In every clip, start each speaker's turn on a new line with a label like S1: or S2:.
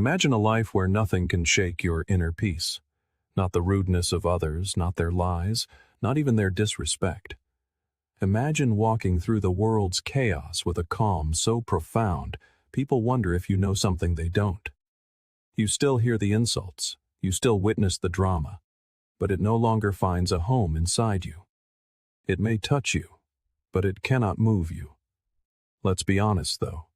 S1: Imagine a life where nothing can shake your inner peace. Not the rudeness of others, not their lies, not even their disrespect. Imagine walking through the world's chaos with a calm so profound, people wonder if you know something they don't. You still hear the insults, you still witness the drama, but it no longer finds a home inside you. It may touch you, but it cannot move you. Let's be honest, though.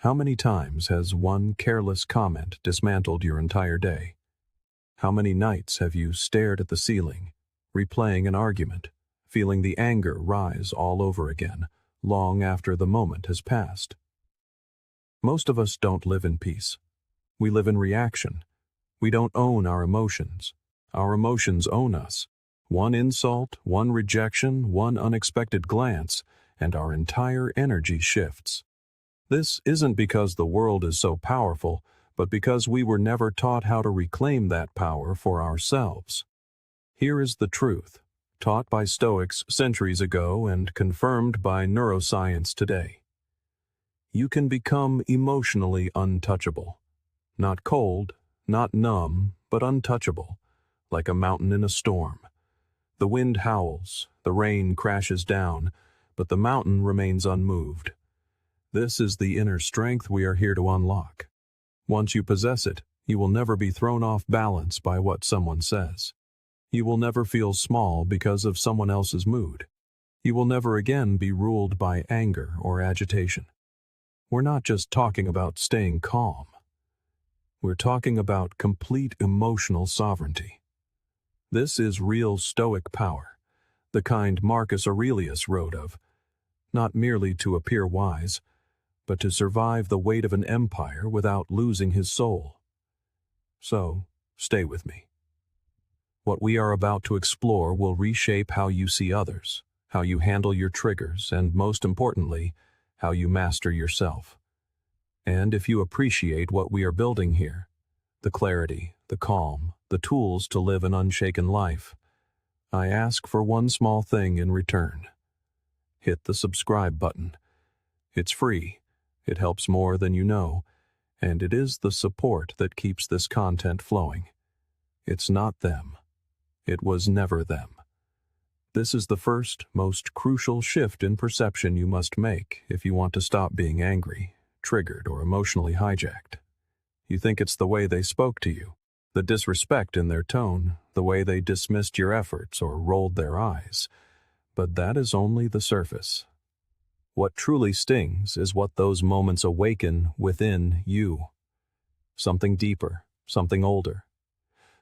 S1: How many times has one careless comment dismantled your entire day? How many nights have you stared at the ceiling, replaying an argument, feeling the anger rise all over again, long after the moment has passed? Most of us don't live in peace. We live in reaction. We don't own our emotions. Our emotions own us. One insult, one rejection, one unexpected glance, and our entire energy shifts. This isn't because the world is so powerful, but because we were never taught how to reclaim that power for ourselves. Here is the truth, taught by Stoics centuries ago and confirmed by neuroscience today. You can become emotionally untouchable. Not cold, not numb, but untouchable, like a mountain in a storm. The wind howls, the rain crashes down, but the mountain remains unmoved. This is the inner strength we are here to unlock. Once you possess it, you will never be thrown off balance by what someone says. You will never feel small because of someone else's mood. You will never again be ruled by anger or agitation. We're not just talking about staying calm. We're talking about complete emotional sovereignty. This is real Stoic power, the kind Marcus Aurelius wrote of, not merely to appear wise, but to survive the weight of an empire without losing his soul. So, stay with me. What we are about to explore will reshape how you see others, how you handle your triggers, and most importantly, how you master yourself. And if you appreciate what we are building here, the clarity, the calm, the tools to live an unshaken life, I ask for one small thing in return. Hit the subscribe button. It's free. It helps more than you know, and it is the support that keeps this content flowing. It's not them. It was never them. This is the first, most crucial shift in perception you must make if you want to stop being angry, triggered, or emotionally hijacked. You think it's the way they spoke to you, the disrespect in their tone, the way they dismissed your efforts or rolled their eyes, but that is only the surface. What truly stings is what those moments awaken within you. Something deeper, something older,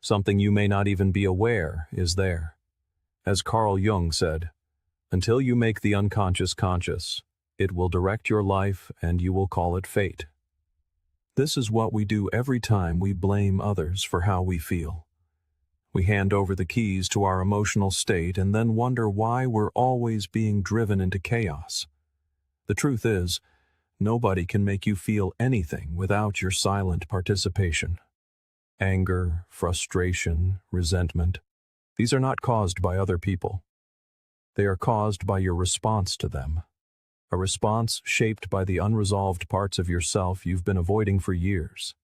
S1: something you may not even be aware is there. As Carl Jung said, until you make the unconscious conscious, it will direct your life and you will call it fate. This is what we do every time we blame others for how we feel. We hand over the keys to our emotional state and then wonder why we're always being driven into chaos. The truth is, nobody can make you feel anything without your silent participation. Anger, frustration, resentment, these are not caused by other people. They are caused by your response to them. A response shaped by the unresolved parts of yourself you've been avoiding for years.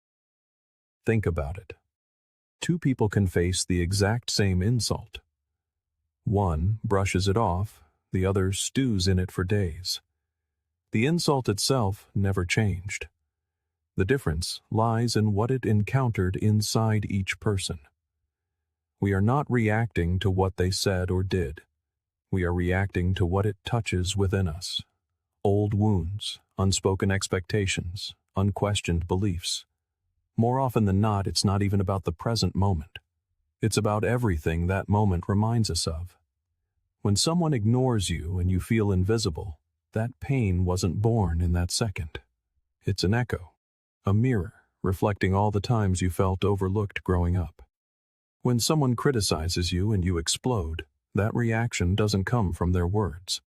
S1: Think about it. Two people can face the exact same insult. One brushes it off, the other stews in it for days. The insult itself never changed. The difference lies in what it encountered inside each person. We are not reacting to what they said or did. We are reacting to what it touches within us. Old wounds, unspoken expectations, unquestioned beliefs. More often than not, it's not even about the present moment. It's about everything that moment reminds us of. When someone ignores you and you feel invisible, that pain wasn't born in that second. It's an echo, a mirror reflecting all the times you felt overlooked growing up. When someone criticizes you and you explode, that reaction doesn't come from their words.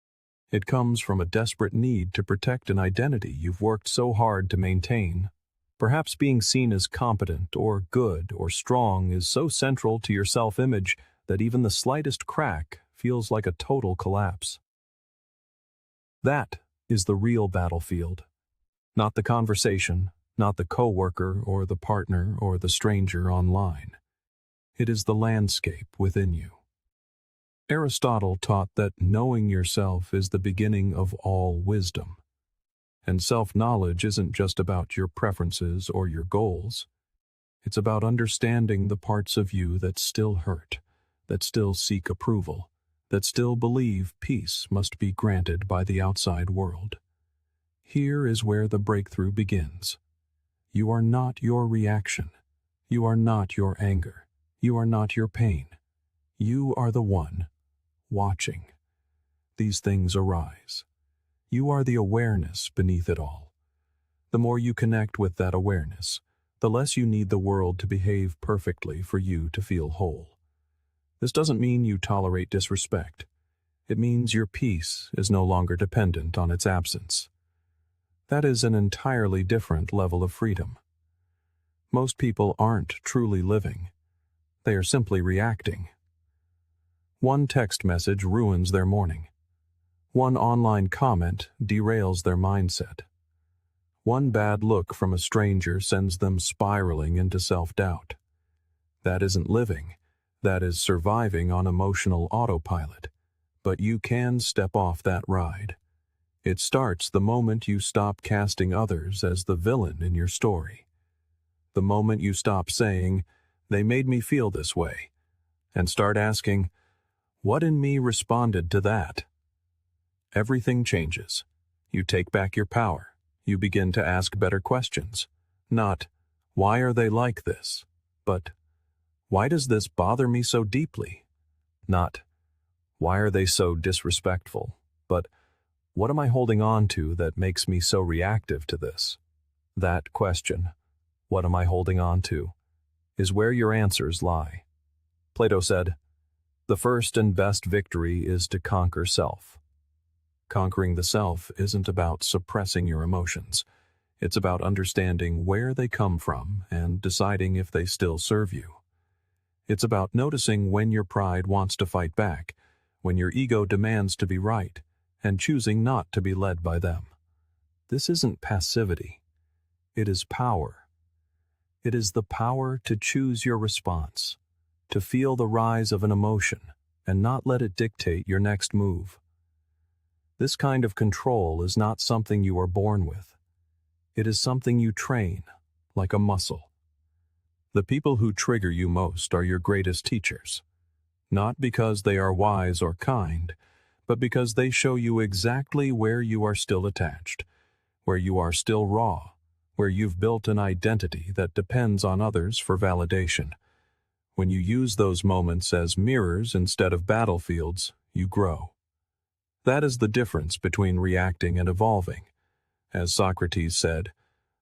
S1: It comes from a desperate need to protect an identity you've worked so hard to maintain. Perhaps being seen as competent or good or strong is so central to your self-image that even the slightest crack feels like a total collapse. That is the real battlefield. Not the conversation, not the coworker or the partner or the stranger online. It is the landscape within you. Aristotle taught that knowing yourself is the beginning of all wisdom. And self-knowledge isn't just about your preferences or your goals. It's about understanding the parts of you that still hurt, that still seek approval, that still believe peace must be granted by the outside world. Here is where the breakthrough begins. You are not your reaction. You are not your anger. You are not your pain. You are the one watching these things arise. You are the awareness beneath it all. The more you connect with that awareness, the less you need the world to behave perfectly for you to feel whole. This doesn't mean you tolerate disrespect. It means your peace is no longer dependent on its absence. That is an entirely different level of freedom. Most people aren't truly living. They are simply reacting. One text message ruins their morning. One online comment derails their mindset. One bad look from a stranger sends them spiraling into self-doubt. That isn't living. That is surviving on emotional autopilot. But you can step off that ride. It starts the moment you stop casting others as the villain in your story. The moment you stop saying, "They made me feel this way," and start asking, "What in me responded to that?" Everything changes. You take back your power. You begin to ask better questions. Not, "Why are they like this?" but, "Why does this bother me so deeply?" Not, "Why are they so disrespectful?" but, "What am I holding on to that makes me so reactive to this?" That question, "What am I holding on to?" is where your answers lie. Plato said, "The first and best victory is to conquer self." Conquering the self isn't about suppressing your emotions. It's about understanding where they come from and deciding if they still serve you. It's about noticing when your pride wants to fight back, when your ego demands to be right, and choosing not to be led by them. This isn't passivity. It is power. It is the power to choose your response, to feel the rise of an emotion, and not let it dictate your next move. This kind of control is not something you are born with. It is something you train, like a muscle. The people who trigger you most are your greatest teachers, not because they are wise or kind, but because they show you exactly where you are still attached, where you are still raw, where you've built an identity that depends on others for validation. When you use those moments as mirrors instead of battlefields, you grow. That is the difference between reacting and evolving. As Socrates said,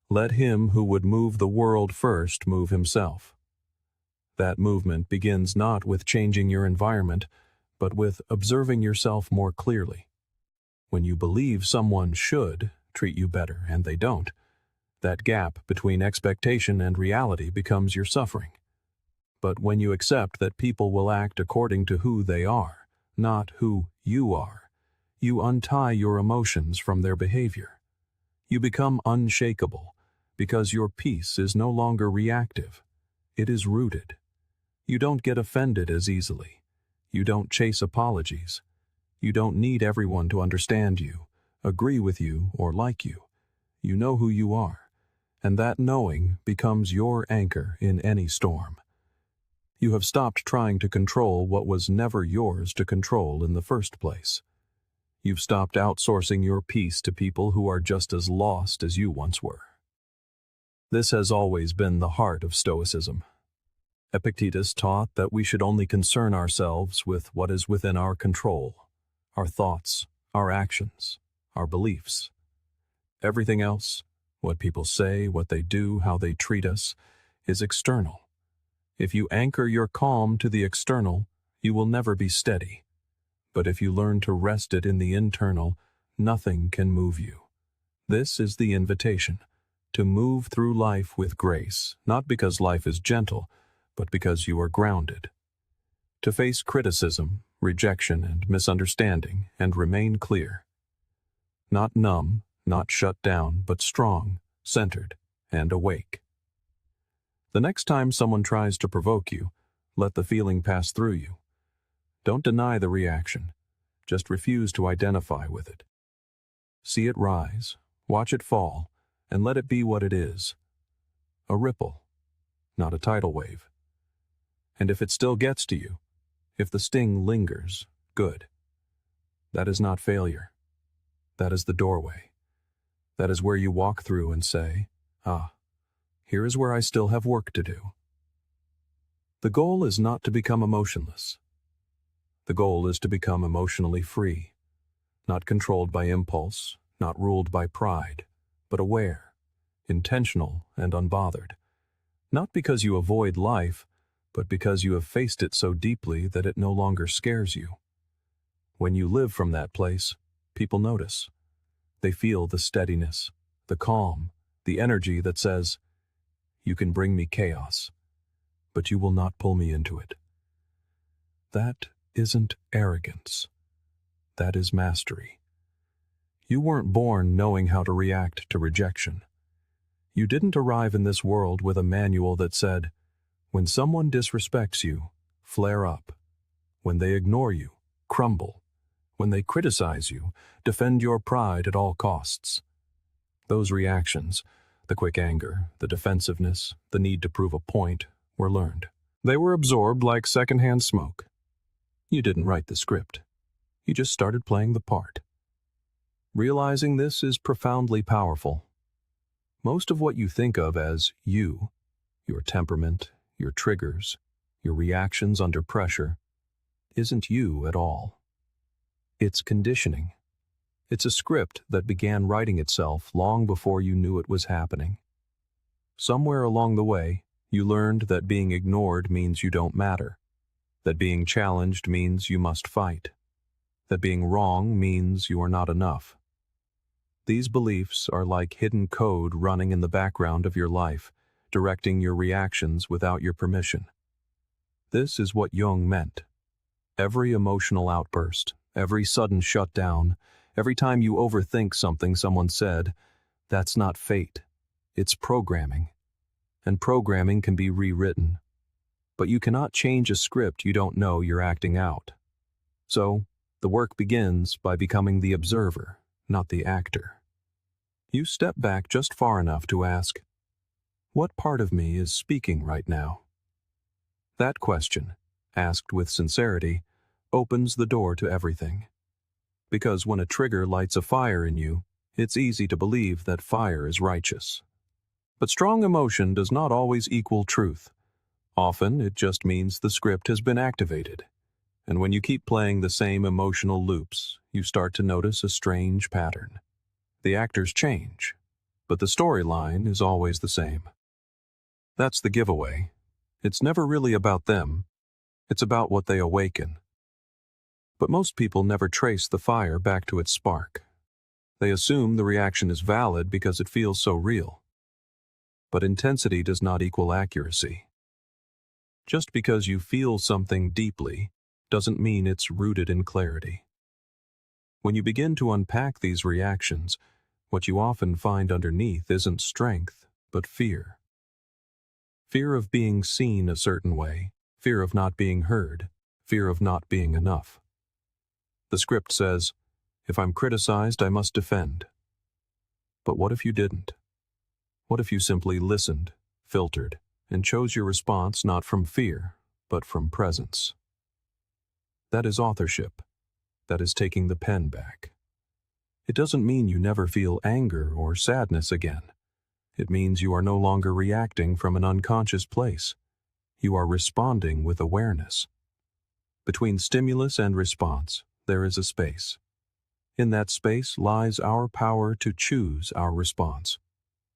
S1: "Let him who would move the world first move himself." That movement begins not with changing your environment, but with observing yourself more clearly. When you believe someone should treat you better and they don't, that gap between expectation and reality becomes your suffering. But when you accept that people will act according to who they are, not who you are, you untie your emotions from their behavior. You become unshakable because your peace is no longer reactive. It is rooted. You don't get offended as easily. You don't chase apologies. You don't need everyone to understand you, agree with you, or like you. You know who you are, and that knowing becomes your anchor in any storm. You have stopped trying to control what was never yours to control in the first place. You've stopped outsourcing your peace to people who are just as lost as you once were. This has always been the heart of Stoicism. Epictetus taught that we should only concern ourselves with what is within our control, our thoughts, our actions, our beliefs. Everything else, what people say, what they do, how they treat us, is external. If you anchor your calm to the external, you will never be steady. But if you learn to rest it in the internal, nothing can move you. This is the invitation, to move through life with grace, not because life is gentle, but because you are grounded. To face criticism, rejection, and misunderstanding, and remain clear. Not numb, not shut down, but strong, centered, and awake. The next time someone tries to provoke you, let the feeling pass through you. Don't deny the reaction. Just refuse to identify with it. See it rise, watch it fall, and let it be what it is. A ripple, not a tidal wave. And if it still gets to you, if the sting lingers, good. That is not failure. That is the doorway. That is where you walk through and say, here is where I still have work to do. The goal is not to become emotionless. The goal is to become emotionally free, not controlled by impulse, not ruled by pride, but aware, intentional, and unbothered. Not because you avoid life, but because you have faced it so deeply that it no longer scares you. When you live from that place, people notice. They feel the steadiness, the calm, the energy that says, "You can bring me chaos, but you will not pull me into it." That isn't arrogance. That is mastery. You weren't born knowing how to react to rejection. You didn't arrive in this world with a manual that said, when someone disrespects you, flare up. When they ignore you, crumble. When they criticize you, defend your pride at all costs. Those reactions, the quick anger, the defensiveness, the need to prove a point, were learned. They were absorbed like secondhand smoke. You didn't write the script. You just started playing the part. Realizing this is profoundly powerful. Most of what you think of as you, your temperament, your triggers, your reactions under pressure, isn't you at all. It's conditioning. It's a script that began writing itself long before you knew it was happening. Somewhere along the way, you learned that being ignored means you don't matter, that being challenged means you must fight, that being wrong means you are not enough. These beliefs are like hidden code running in the background of your life, directing your reactions without your permission. This is what Jung meant. Every emotional outburst, every sudden shutdown, every time you overthink something someone said, that's not fate. It's programming. And programming can be rewritten. But you cannot change a script you don't know you're acting out. So, the work begins by becoming the observer, not the actor. You step back just far enough to ask, what part of me is speaking right now? That question, asked with sincerity, opens the door to everything. Because when a trigger lights a fire in you, it's easy to believe that fire is righteous. But strong emotion does not always equal truth. Often it just means the script has been activated. And when you keep playing the same emotional loops, you start to notice a strange pattern. The actors change, but the storyline is always the same. That's the giveaway. It's never really about them. It's about what they awaken. But most people never trace the fire back to its spark. They assume the reaction is valid because it feels so real. But intensity does not equal accuracy. Just because you feel something deeply doesn't mean it's rooted in clarity. When you begin to unpack these reactions, what you often find underneath isn't strength, but fear. Fear of being seen a certain way, fear of not being heard, fear of not being enough. The script says, if I'm criticized, I must defend. But what if you didn't? What if you simply listened, filtered, and chose your response not from fear, but from presence? That is authorship. That is taking the pen back. It doesn't mean you never feel anger or sadness again. It means you are no longer reacting from an unconscious place. You are responding with awareness. Between stimulus and response, there is a space. In that space lies our power to choose our response.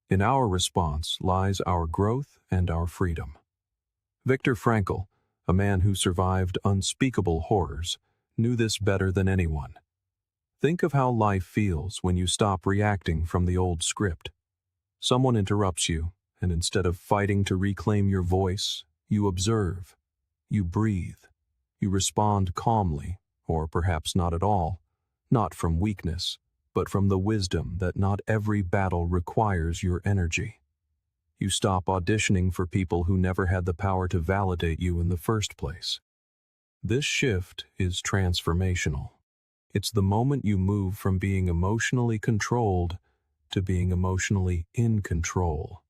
S1: In our response lies our growth and our freedom. Viktor Frankl, a man who survived unspeakable horrors, knew this better than anyone. Think of how life feels when you stop reacting from the old script. Someone interrupts you, and instead of fighting to reclaim your voice, you observe, you breathe, you respond calmly, or perhaps not at all, not from weakness, but from the wisdom that not every battle requires your energy. You stop auditioning for people who never had the power to validate you in the first place. This shift is transformational. It's the moment you move from being emotionally controlled to being emotionally in control.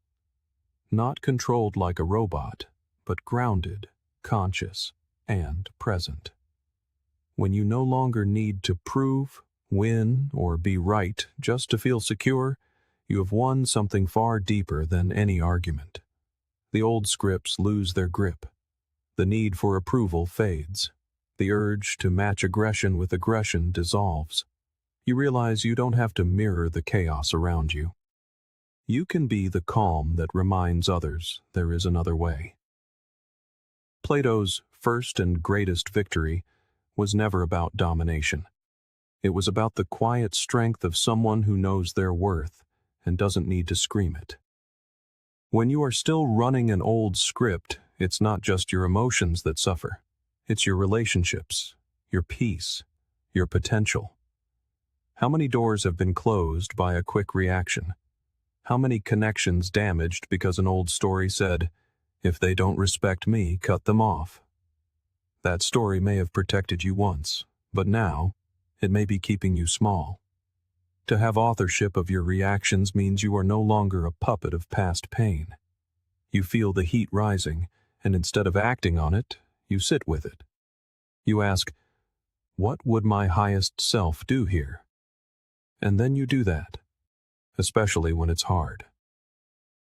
S1: Not controlled like a robot, but grounded, conscious, and present. When you no longer need to prove, win, or be right just to feel secure, you have won something far deeper than any argument. The old scripts lose their grip. The need for approval fades. The urge to match aggression with aggression dissolves. You realize you don't have to mirror the chaos around you. You can be the calm that reminds others there is another way. Plato's first and greatest victory was never about domination. It was about the quiet strength of someone who knows their worth and doesn't need to scream it. When you are still running an old script, it's not just your emotions that suffer. It's your relationships, your peace, your potential. How many doors have been closed by a quick reaction? How many connections damaged because an old story said, "If they don't respect me, cut them off"? That story may have protected you once, but now, it may be keeping you small. To have authorship of your reactions means you are no longer a puppet of past pain. You feel the heat rising, and instead of acting on it, you sit with it. You ask, "What would my highest self do here?" And then you do that, especially when it's hard.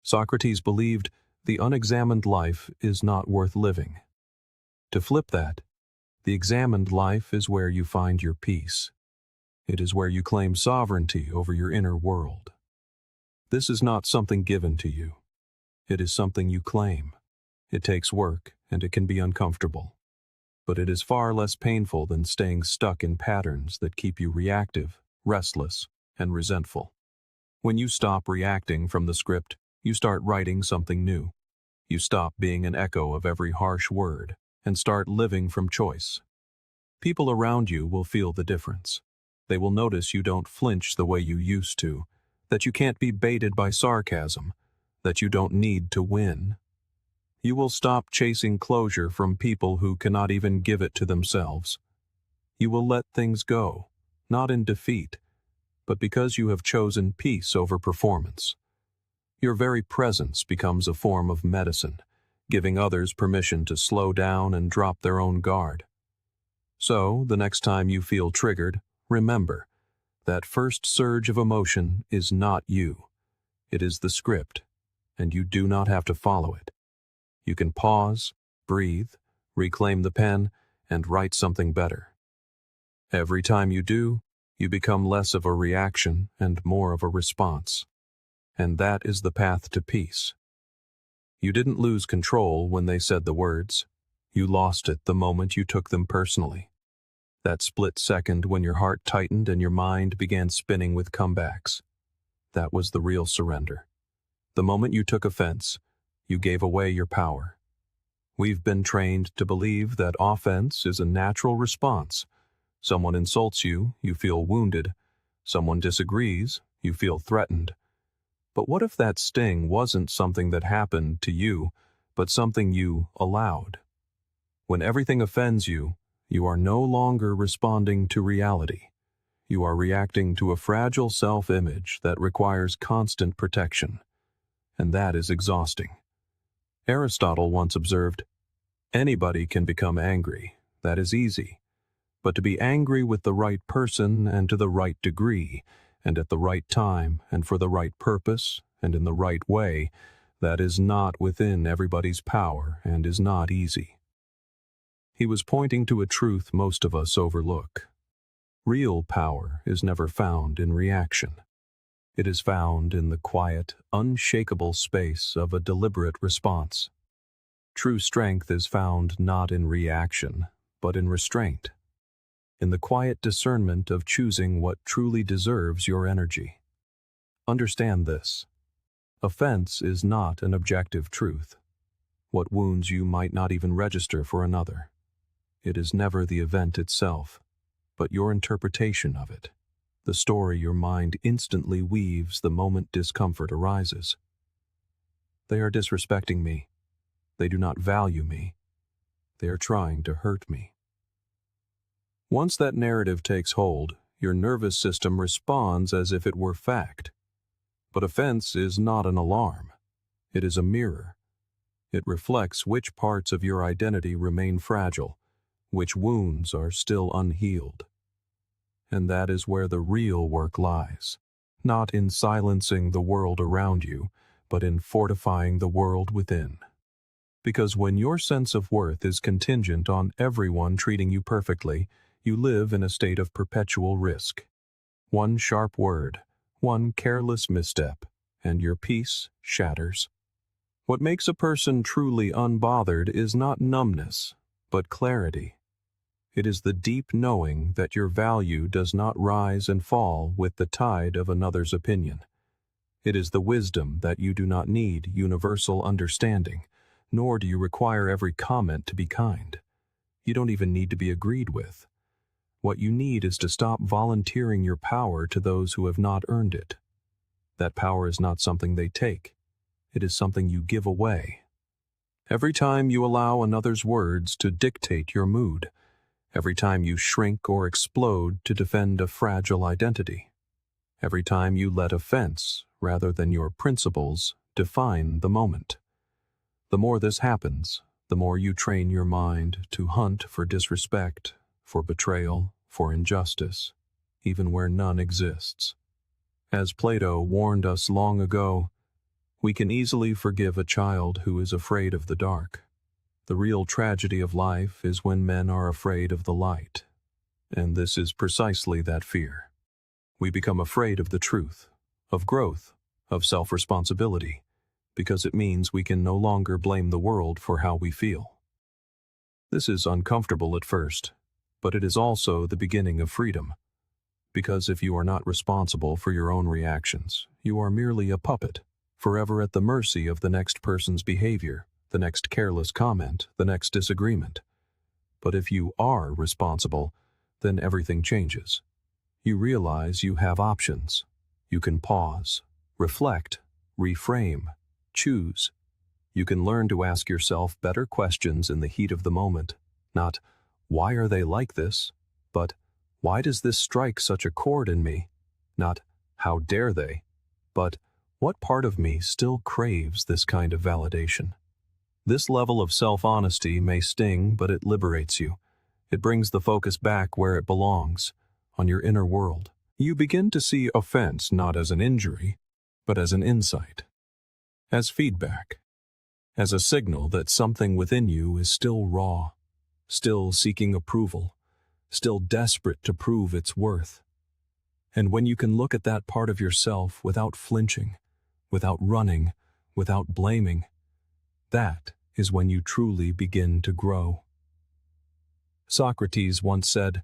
S1: Socrates believed the unexamined life is not worth living. To flip that, the examined life is where you find your peace. It is where you claim sovereignty over your inner world. This is not something given to you. It is something you claim. It takes work, and it can be uncomfortable. But it is far less painful than staying stuck in patterns that keep you reactive, restless, and resentful. When you stop reacting from the script, you start writing something new. You stop being an echo of every harsh word and start living from choice. People around you will feel the difference. They will notice you don't flinch the way you used to, that you can't be baited by sarcasm, that you don't need to win. You will stop chasing closure from people who cannot even give it to themselves. You will let things go, not in defeat, but because you have chosen peace over performance. Your very presence becomes a form of medicine, giving others permission to slow down and drop their own guard. So, the next time you feel triggered, remember, that first surge of emotion is not you. It is the script, and you do not have to follow it. You can pause, breathe, reclaim the pen, and write something better. Every time you do, you become less of a reaction and more of a response. And that is the path to peace. You didn't lose control when they said the words. You lost it the moment you took them personally. That split second when your heart tightened and your mind began spinning with comebacks. That was the real surrender. The moment you took offense, you gave away your power. We've been trained to believe that offense is a natural response. Someone insults you, you feel wounded. Someone disagrees, you feel threatened. But what if that sting wasn't something that happened to you, but something you allowed? When everything offends you, you are no longer responding to reality. You are reacting to a fragile self-image that requires constant protection. And that is exhausting. Aristotle once observed, "Anybody can become angry. That is easy. But to be angry with the right person and to the right degree, and at the right time and for the right purpose and in the right way, that is not within everybody's power and is not easy." He was pointing to a truth most of us overlook. Real power is never found in reaction. It is found in the quiet, unshakable space of a deliberate response. True strength is found not in reaction, but in restraint. In the quiet discernment of choosing what truly deserves your energy. Understand this. Offense is not an objective truth. What wounds you might not even register for another. It is never the event itself, but your interpretation of it, the story your mind instantly weaves the moment discomfort arises. They are disrespecting me. They do not value me. They are trying to hurt me. Once that narrative takes hold, your nervous system responds as if it were fact. But offense is not an alarm. It is a mirror. It reflects which parts of your identity remain fragile, which wounds are still unhealed. And that is where the real work lies, not in silencing the world around you, but in fortifying the world within. Because when your sense of worth is contingent on everyone treating you perfectly, you live in a state of perpetual risk. One sharp word, one careless misstep, and your peace shatters. What makes a person truly unbothered is not numbness, but clarity. It is the deep knowing that your value does not rise and fall with the tide of another's opinion. It is the wisdom that you do not need universal understanding, nor do you require every comment to be kind. You don't even need to be agreed with. What you need is to stop volunteering your power to those who have not earned it. That power is not something they take. It is something you give away. Every time you allow another's words to dictate your mood, every time you shrink or explode to defend a fragile identity, every time you let offense, rather than your principles, define the moment. The more this happens, the more you train your mind to hunt for disrespect, for betrayal, for injustice, even where none exists. As Plato warned us long ago, we can easily forgive a child who is afraid of the dark. The real tragedy of life is when men are afraid of the light, and this is precisely that fear. We become afraid of the truth, of growth, of self-responsibility, because it means we can no longer blame the world for how we feel. This is uncomfortable at first, but it is also the beginning of freedom. Because if you are not responsible for your own reactions, you are merely a puppet, forever at the mercy of the next person's behavior, the next careless comment, the next disagreement. But if you are responsible, then everything changes. You realize you have options. You can pause, reflect, reframe, choose. You can learn to ask yourself better questions in the heat of the moment, not, "Why are they like this?" but, "Why does this strike such a chord in me?" Not, "How dare they?" but, "What part of me still craves this kind of validation?" This level of self-honesty may sting, but it liberates you. It brings the focus back where it belongs, on your inner world. You begin to see offense not as an injury, but as an insight, as feedback, as a signal that something within you is still raw, still seeking approval, still desperate to prove its worth. And when you can look at that part of yourself without flinching, without running, without blaming, that is when you truly begin to grow. Socrates once said,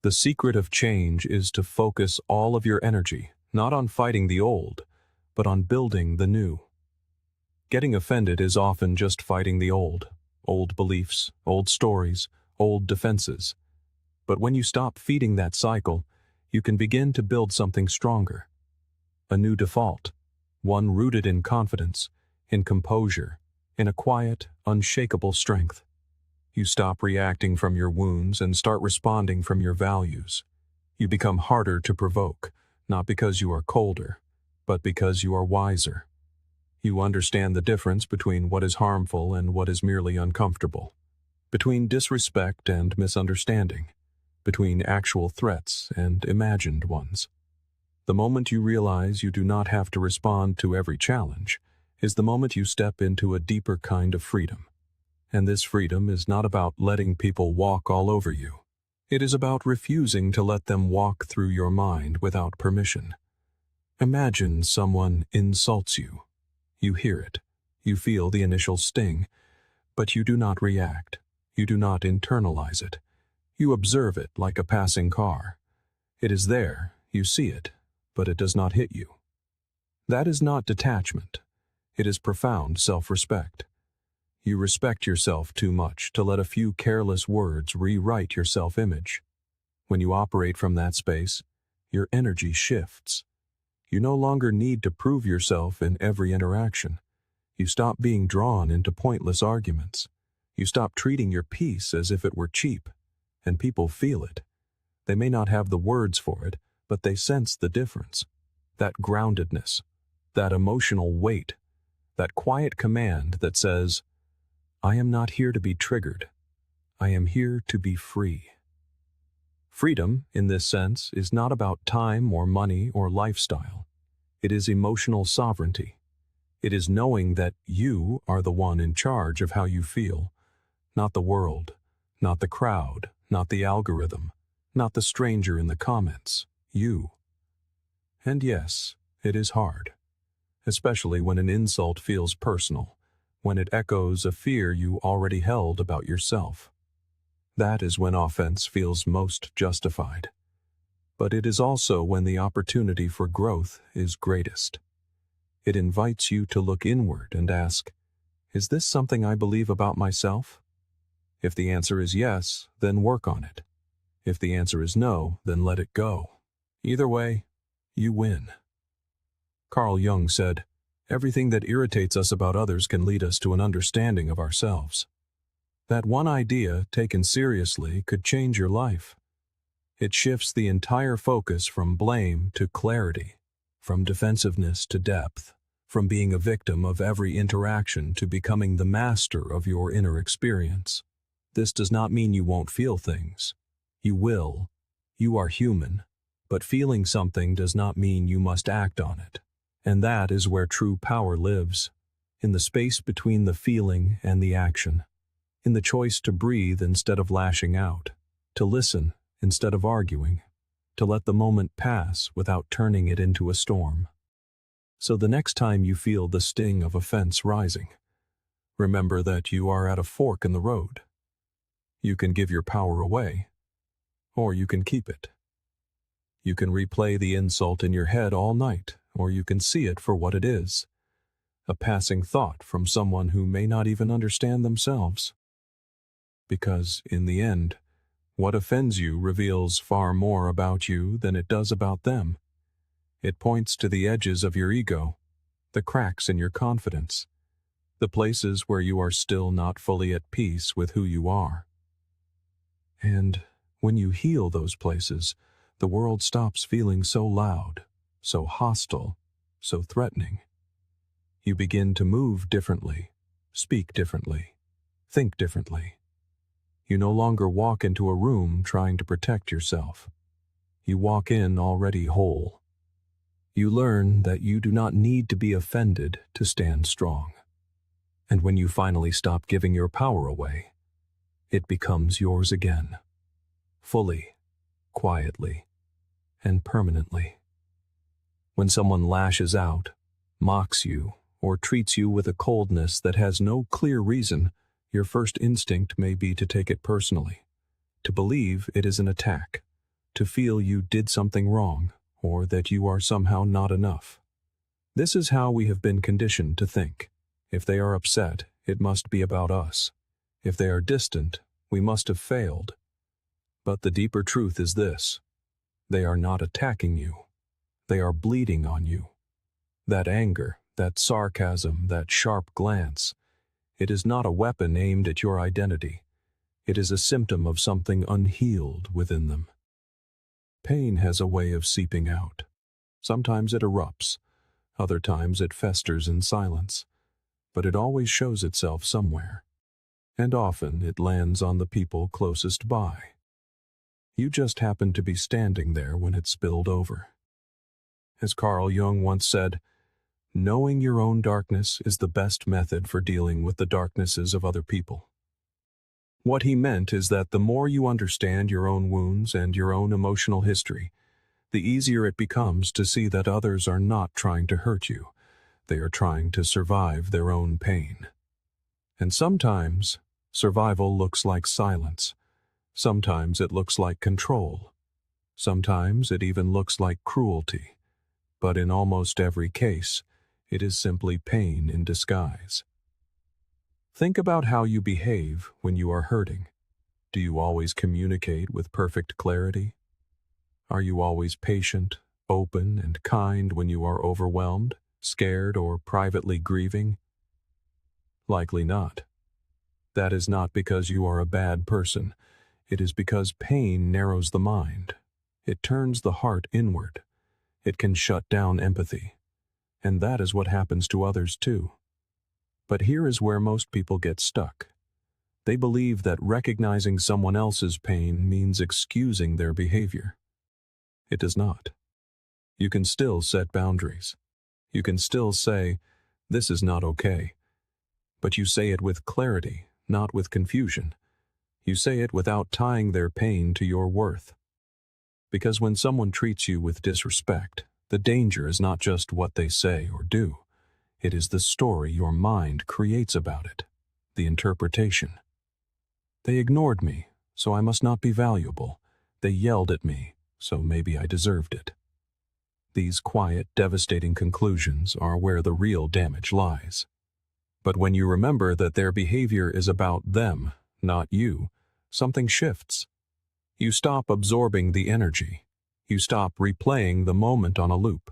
S1: "The secret of change is to focus all of your energy, not on fighting the old, but on building the new." Getting offended is often just fighting the old beliefs, old stories, old defenses. But when you stop feeding that cycle, you can begin to build something stronger. A new default, one rooted in confidence, in composure, in a quiet, unshakable strength. You stop reacting from your wounds and start responding from your values. You become harder to provoke, not because you are colder, but because you are wiser. You understand the difference between what is harmful and what is merely uncomfortable, between disrespect and misunderstanding, between actual threats and imagined ones. The moment you realize you do not have to respond to every challenge is the moment you step into a deeper kind of freedom. And this freedom is not about letting people walk all over you. It is about refusing to let them walk through your mind without permission. Imagine someone insults you. You hear it. You feel the initial sting, but you do not react. You do not internalize it. You observe it like a passing car. It is there, you see it, but it does not hit you. That is not detachment. It is profound self-respect. You respect yourself too much to let a few careless words rewrite your self-image. When you operate from that space, your energy shifts. You no longer need to prove yourself in every interaction. You stop being drawn into pointless arguments. You stop treating your peace as if it were cheap. And people feel it. They may not have the words for it, but they sense the difference. That groundedness, that emotional weight, that quiet command that says, I am not here to be triggered. I am here to be free. Freedom, in this sense, is not about time or money or lifestyle. It is emotional sovereignty. It is knowing that you are the one in charge of how you feel, not the world, not the crowd, not the algorithm, not the stranger in the comments, you. And yes, it is hard, especially when an insult feels personal, when it echoes a fear you already held about yourself. That is when offense feels most justified. But it is also when the opportunity for growth is greatest. It invites you to look inward and ask, is this something I believe about myself? If the answer is yes, then work on it. If the answer is no, then let it go. Either way, you win. Carl Jung said, everything that irritates us about others can lead us to an understanding of ourselves. That one idea, taken seriously, could change your life. It shifts the entire focus from blame to clarity, from defensiveness to depth, from being a victim of every interaction to becoming the master of your inner experience. This does not mean you won't feel things. You will. You are human. But feeling something does not mean you must act on it. And that is where true power lives, in the space between the feeling and the action, in the choice to breathe instead of lashing out, to listen instead of arguing, to let the moment pass without turning it into a storm. So the next time you feel the sting of offense rising, remember that you are at a fork in the road. You can give your power away, or you can keep it. You can replay the insult in your head all night, or you can see it for what it is, a passing thought from someone who may not even understand themselves. Because, in the end, what offends you reveals far more about you than it does about them. It points to the edges of your ego, the cracks in your confidence, the places where you are still not fully at peace with who you are. And when you heal those places, the world stops feeling so loud, so hostile, so threatening. You begin to move differently, speak differently, think differently. You no longer walk into a room trying to protect yourself. You walk in already whole. You learn that you do not need to be offended to stand strong. And when you finally stop giving your power away, it becomes yours again, fully, quietly, and permanently. When someone lashes out, mocks you, or treats you with a coldness that has no clear reason, your first instinct may be to take it personally, to believe it is an attack, to feel you did something wrong, or that you are somehow not enough. This is how we have been conditioned to think. If they are upset, it must be about us. If they are distant, we must have failed. But the deeper truth is this: they are not attacking you. They are bleeding on you. That anger, that sarcasm, that sharp glance, it is not a weapon aimed at your identity. It is a symptom of something unhealed within them. Pain has a way of seeping out. Sometimes it erupts, other times it festers in silence, but it always shows itself somewhere, and often it lands on the people closest by. You just happen to be standing there when it spilled over. As Carl Jung once said, knowing your own darkness is the best method for dealing with the darknesses of other people. What he meant is that the more you understand your own wounds and your own emotional history, the easier it becomes to see that others are not trying to hurt you. They are trying to survive their own pain. And sometimes, survival looks like silence. Sometimes it looks like control. Sometimes it even looks like cruelty. But in almost every case, it is simply pain in disguise. Think about how you behave when you are hurting. Do you always communicate with perfect clarity? Are you always patient, open, and kind when you are overwhelmed, scared, or privately grieving? Likely not. That is not because you are a bad person. It is because pain narrows the mind. It turns the heart inward. It can shut down empathy. And that is what happens to others too. But here is where most people get stuck. They believe that recognizing someone else's pain means excusing their behavior. It does not. You can still set boundaries. You can still say, "This is not okay." But you say it with clarity, not with confusion. You say it without tying their pain to your worth. Because when someone treats you with disrespect, the danger is not just what they say or do. It is the story your mind creates about it, the interpretation. They ignored me, so I must not be valuable. They yelled at me, so maybe I deserved it. These quiet, devastating conclusions are where the real damage lies. But when you remember that their behavior is about them, not you, something shifts. You stop absorbing the energy. You stop replaying the moment on a loop.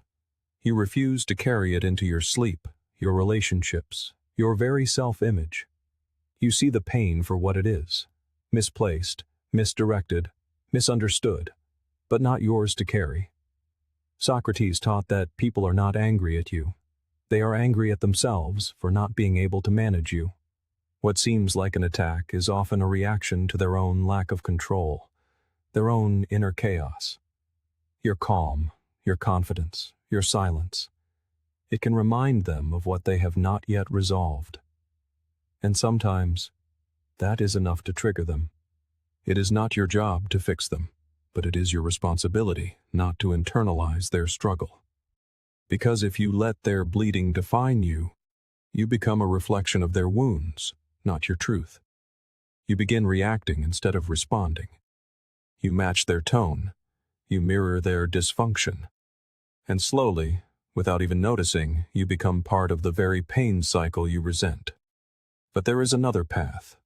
S1: You refuse to carry it into your sleep, your relationships, your very self-image. You see the pain for what it is, misplaced, misdirected, misunderstood, but not yours to carry. Socrates taught that people are not angry at you. They are angry at themselves for not being able to manage you. What seems like an attack is often a reaction to their own lack of control, their own inner chaos. Your calm, your confidence, your silence. It can remind them of what they have not yet resolved. And sometimes, that is enough to trigger them. It is not your job to fix them, but it is your responsibility not to internalize their struggle. Because if you let their bleeding define you, you become a reflection of their wounds, not your truth. You begin reacting instead of responding. You match their tone. You mirror their dysfunction. And slowly, without even noticing, you become part of the very pain cycle you resent. But there is another path.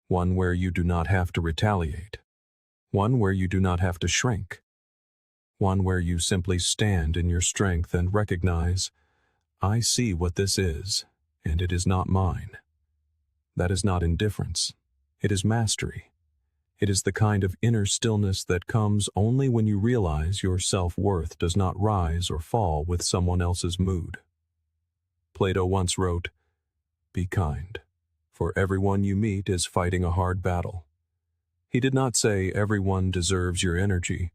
S1: One where you do not have to retaliate. One where you do not have to shrink. One where you simply stand in your strength and recognize, I see what this is, and it is not mine. That is not indifference. It is mastery. It is the kind of inner stillness that comes only when you realize your self-worth does not rise or fall with someone else's mood. Plato once wrote, "Be kind, for everyone you meet is fighting a hard battle." He did not say everyone deserves your energy,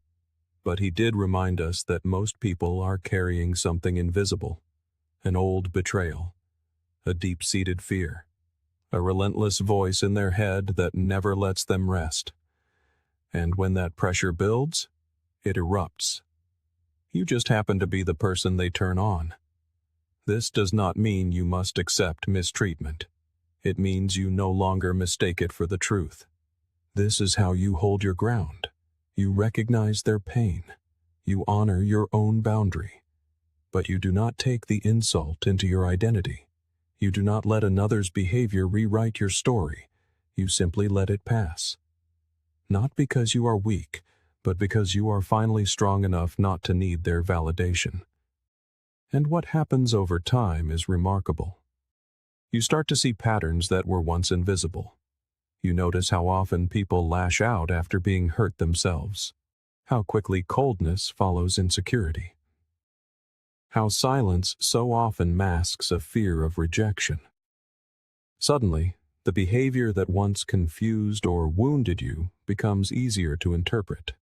S1: but he did remind us that most people are carrying something invisible, an old betrayal, a deep-seated fear, a relentless voice in their head that never lets them rest. And when that pressure builds, it erupts. You just happen to be the person they turn on. This does not mean you must accept mistreatment. It means you no longer mistake it for the truth. This is how you hold your ground. You recognize their pain. You honor your own boundary. But you do not take the insult into your identity. You do not let another's behavior rewrite your story. You simply let it pass. Not because you are weak, but because you are finally strong enough not to need their validation. And what happens over time is remarkable. You start to see patterns that were once invisible. You notice how often people lash out after being hurt themselves, how quickly coldness follows insecurity, how silence so often masks a fear of rejection. Suddenly, the behavior that once confused or wounded you becomes easier to interpret.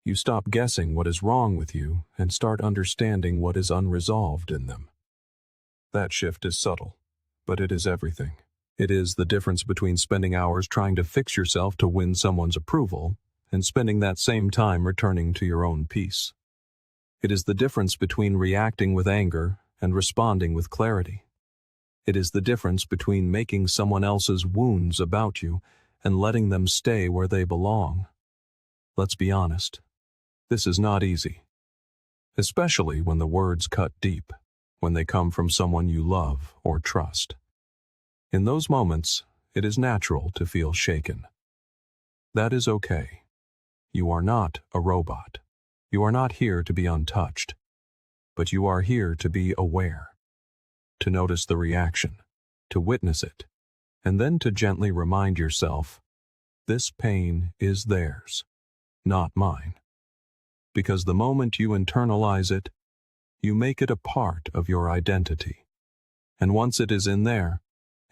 S1: You stop guessing what is wrong with you and start understanding what is unresolved in them. That shift is subtle, but it is everything. It is the difference between spending hours trying to fix yourself to win someone's approval and spending that same time returning to your own peace. It is the difference between reacting with anger and responding with clarity. It is the difference between making someone else's wounds about you and letting them stay where they belong. Let's be honest. This is not easy. Especially when the words cut deep, when they come from someone you love or trust. In those moments, it is natural to feel shaken. That is okay. You are not a robot. You are not here to be untouched. But you are here to be aware. To notice the reaction. to witness it, and then to gently remind yourself, this pain is theirs, not mine. Because the moment you internalize it, you make it a part of your identity. And once it is in there,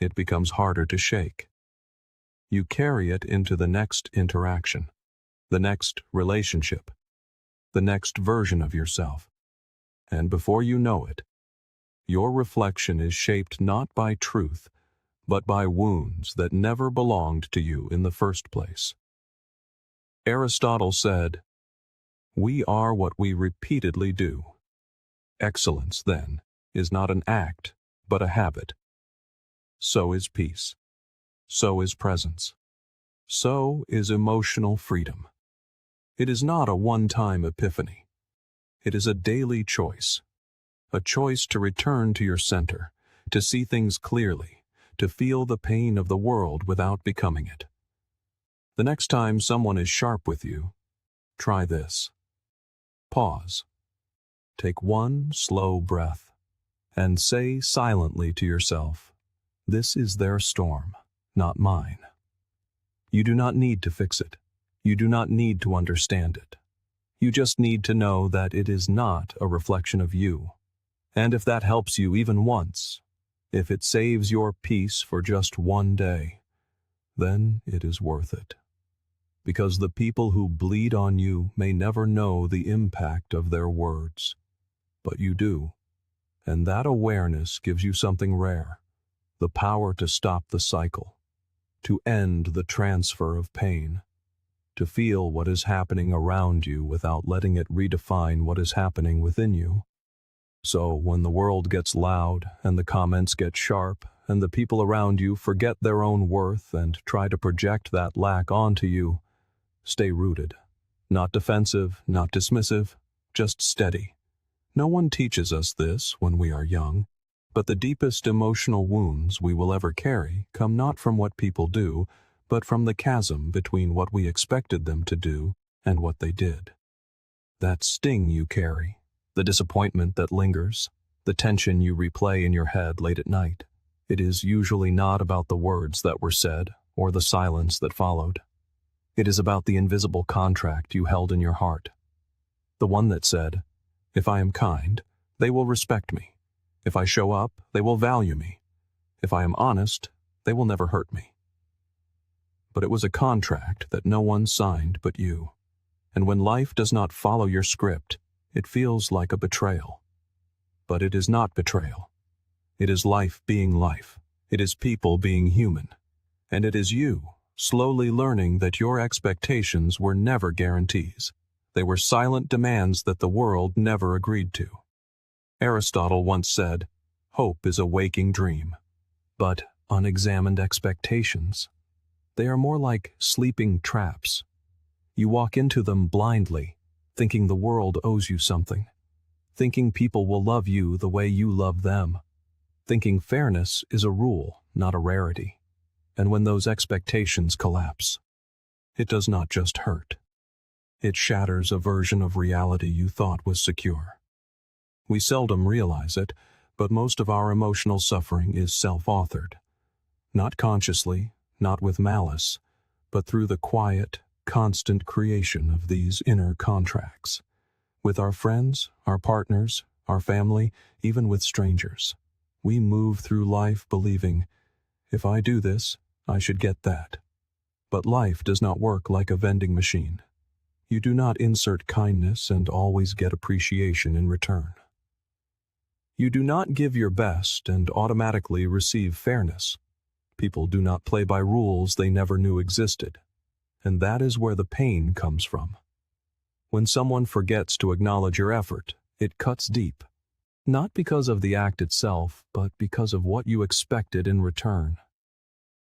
S1: it becomes harder to shake. You carry it into the next interaction, the next relationship, the next version of yourself. And before you know it, your reflection is shaped not by truth, but by wounds that never belonged to you in the first place. Aristotle said, "We are what we repeatedly do." Excellence, then, is not an act, but a habit. So is peace. So is presence. So is emotional freedom. It is not a one-time epiphany. It is a daily choice. A choice to return to your center, to see things clearly, to feel the pain of the world without becoming it. The next time someone is sharp with you, try this. Pause. Take one slow breath, and say silently to yourself, this is their storm, not mine. You do not need to fix it. You do not need to understand it. You just need to know that it is not a reflection of you. And if that helps you even once, if it saves your peace for just one day, then it is worth it. Because the people who bleed on you may never know the impact of their words, but you do. And that awareness gives you something rare, the power to stop the cycle, to end the transfer of pain, to feel what is happening around you without letting it redefine what is happening within you. So when the world gets loud and the comments get sharp and the people around you forget their own worth and try to project that lack onto you, stay rooted. Not defensive, not dismissive, just steady. No one teaches us this when we are young, but the deepest emotional wounds we will ever carry come not from what people do, but from the chasm between what we expected them to do and what they did. That sting you carry, the disappointment that lingers, the tension you replay in your head late at night, it is usually not about the words that were said or the silence that followed. It is about the invisible contract you held in your heart. The one that said, if I am kind, they will respect me. If I show up, they will value me. If I am honest, they will never hurt me. But it was a contract that no one signed but you. And when life does not follow your script, it feels like a betrayal. But it is not betrayal. It is life being life. It is people being human. And it is you, slowly learning that your expectations were never guarantees. They were silent demands that the world never agreed to. Aristotle once said, hope is a waking dream. But unexamined expectations, they are more like sleeping traps. You walk into them blindly, thinking the world owes you something, thinking people will love you the way you love them, thinking fairness is a rule, not a rarity. And when those expectations collapse, it does not just hurt. It shatters a version of reality you thought was secure. We seldom realize it, but most of our emotional suffering is self-authored. Not consciously, not with malice, but through the quiet, constant creation of these inner contracts. With our friends, our partners, our family, even with strangers. We move through life believing, if I do this, I should get that. But life does not work like a vending machine. You do not insert kindness and always get appreciation in return. You do not give your best and automatically receive fairness. People do not play by rules they never knew existed. And that is where the pain comes from. When someone forgets to acknowledge your effort, it cuts deep. Not because of the act itself, but because of what you expected in return.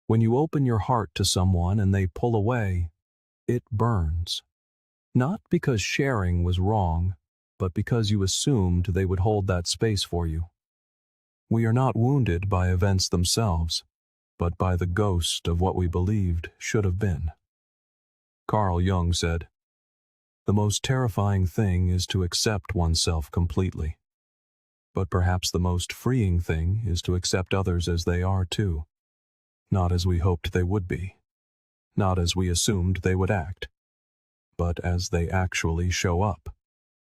S1: When you open your heart to someone and they pull away, it burns. Not because sharing was wrong, but because you assumed they would hold that space for you. We are not wounded by events themselves, but by the ghost of what we believed should have been. Carl Jung said, "The most terrifying thing is to accept oneself completely." But perhaps the most freeing thing is to accept others as they are too. Not as we hoped they would be. Not as we assumed they would act. But as they actually show up.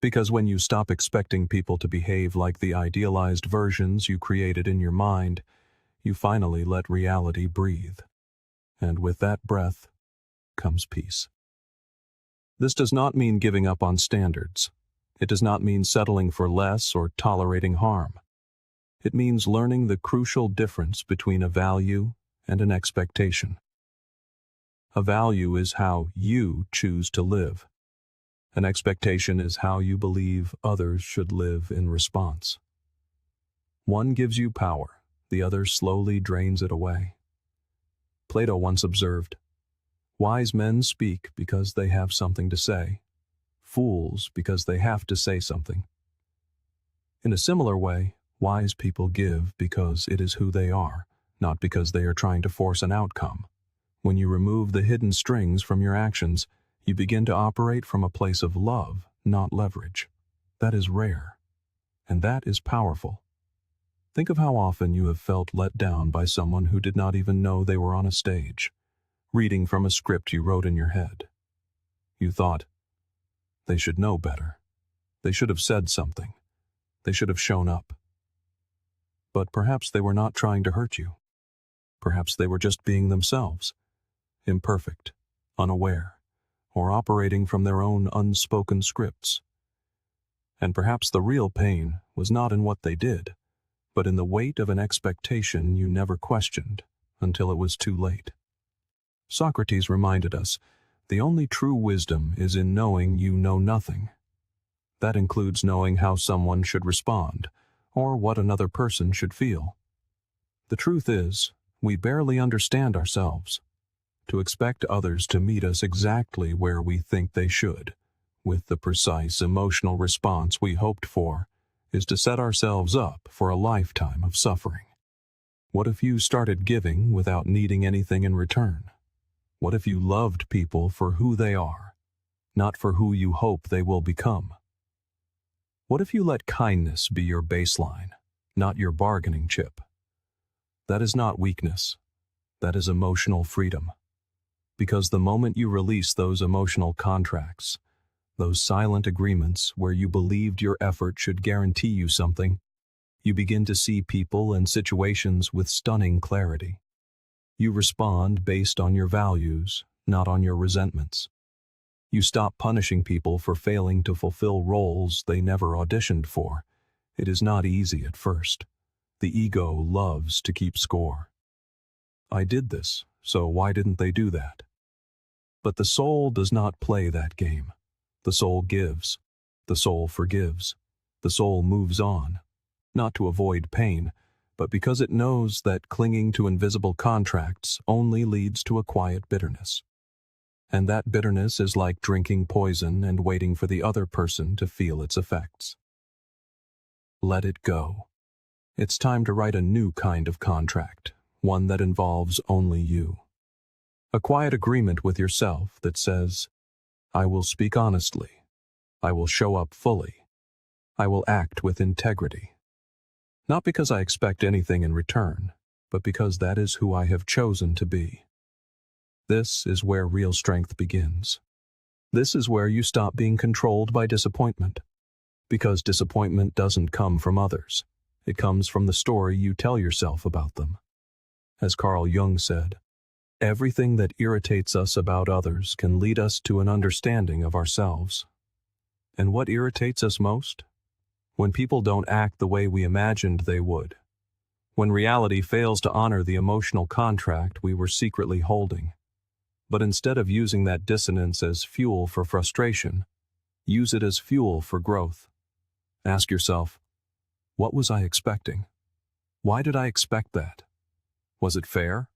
S1: Because when you stop expecting people to behave like the idealized versions you created in your mind, you finally let reality breathe. And with that breath comes peace. This does not mean giving up on standards. It does not mean settling for less or tolerating harm. It means learning the crucial difference between a value and an expectation. A value is how you choose to live. An expectation is how you believe others should live in response. One gives you power, the other slowly drains it away. Plato once observed, "Wise men speak because they have something to say, fools because they have to say something." In a similar way, wise people give because it is who they are, not because they are trying to force an outcome. When you remove the hidden strings from your actions, you begin to operate from a place of love, not leverage. That is rare, and that is powerful. Think of how often you have felt let down by someone who did not even know they were on a stage, reading from a script you wrote in your head. You thought, they should know better. They should have said something. They should have shown up. But perhaps they were not trying to hurt you. Perhaps they were just being themselves, imperfect, unaware, or operating from their own unspoken scripts. And perhaps the real pain was not in what they did, but in the weight of an expectation you never questioned until it was too late. Socrates reminded us, the only true wisdom is in knowing you know nothing. That includes knowing how someone should respond, or what another person should feel. The truth is, we barely understand ourselves. To expect others to meet us exactly where we think they should, with the precise emotional response we hoped for, is to set ourselves up for a lifetime of suffering. What if you started giving without needing anything in return? What if you loved people for who they are, not for who you hope they will become? What if you let kindness be your baseline, not your bargaining chip? That is not weakness. That is emotional freedom. Because the moment you release those emotional contracts, those silent agreements where you believed your effort should guarantee you something, you begin to see people and situations with stunning clarity. You respond based on your values, not on your resentments. You stop punishing people for failing to fulfill roles they never auditioned for. It is not easy at first. The ego loves to keep score. I did this, so why didn't they do that? But the soul does not play that game. The soul gives. The soul forgives. The soul moves on, not to avoid pain, but because it knows that clinging to invisible contracts only leads to a quiet bitterness. And that bitterness is like drinking poison and waiting for the other person to feel its effects. Let it go. It's time to write a new kind of contract, one that involves only you. A quiet agreement with yourself that says, I will speak honestly. I will show up fully. I will act with integrity. Not because I expect anything in return, but because that is who I have chosen to be. This is where real strength begins. This is where you stop being controlled by disappointment. Because disappointment doesn't come from others. It comes from the story you tell yourself about them. As Carl Jung said, everything that irritates us about others can lead us to an understanding of ourselves. And what irritates us most? When people don't act the way we imagined they would. When reality fails to honor the emotional contract we were secretly holding. But instead of using that dissonance as fuel for frustration, use it as fuel for growth. Ask yourself, what was I expecting? Why did I expect that? Was it fair?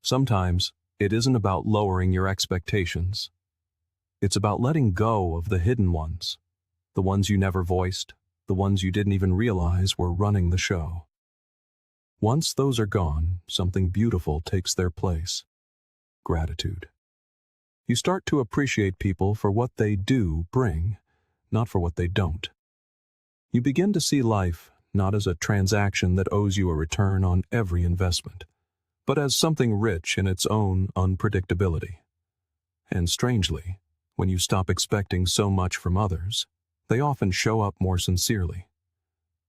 S1: Sometimes, it isn't about lowering your expectations. It's about letting go of the hidden ones, the ones you never voiced, the ones you didn't even realize were running the show. Once those are gone, something beautiful takes their place. Gratitude. You start to appreciate people for what they do bring, not for what they don't. You begin to see life not as a transaction that owes you a return on every investment, but as something rich in its own unpredictability. And strangely, when you stop expecting so much from others, they often show up more sincerely.